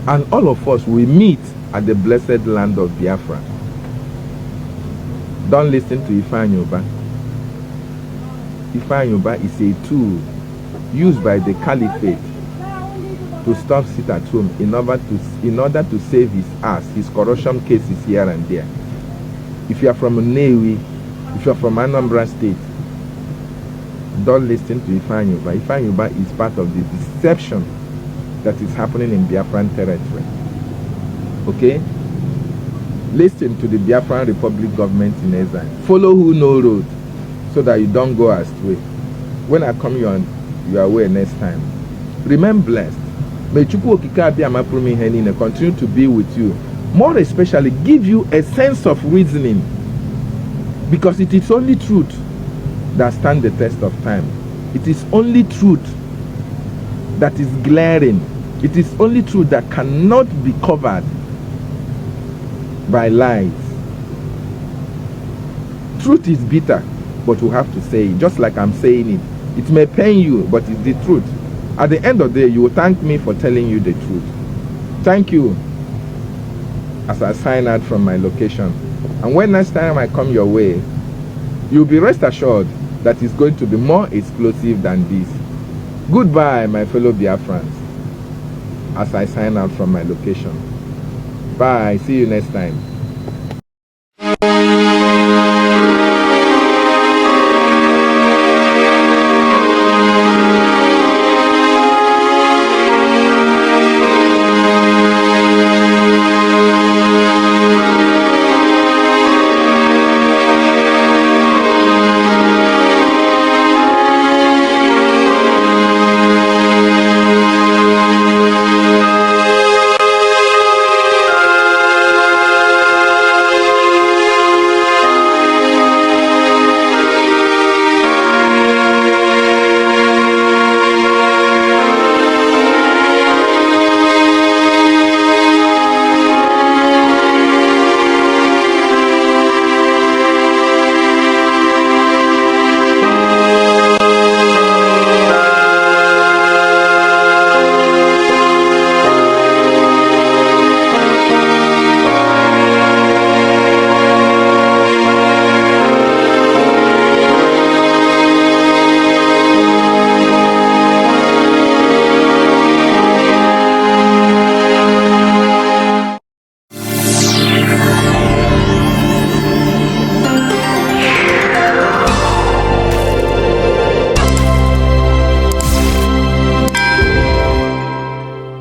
and all of us will meet at the blessed land of Biafra. Don't listen to IFEANYI. IFEANYI is a tool used by the caliphate to stop sit at home in order to save his ass, his corruption cases here and there. If you are from Nnewi, if you are from Anambra State, don't listen to IFEANYI. IFEANYI is part of the deception that is happening in Biafran territory. Okay? Listen to the Biafran Republic government in exile. Follow who know road so that you don't go astray. When I come your way next time, remain blessed. May Chukwu Okike Abiyama Purumi Henine continue to be with you. More especially, give you a sense of reasoning, because it is only truth that stands the test of time. It is only truth that is glaring. It is only truth that cannot be covered by lies. Truth is bitter, but we have to say it, just like I'm saying it. It may pain you, but it's the truth. At the end of the day, you will thank me for telling you the truth. Thank you as I sign out from my location. And when next time I come your way, you'll be rest assured that it's going to be more explosive than this. Goodbye, my fellow Biafrans, as I sign out from my location. Bye. See you next time.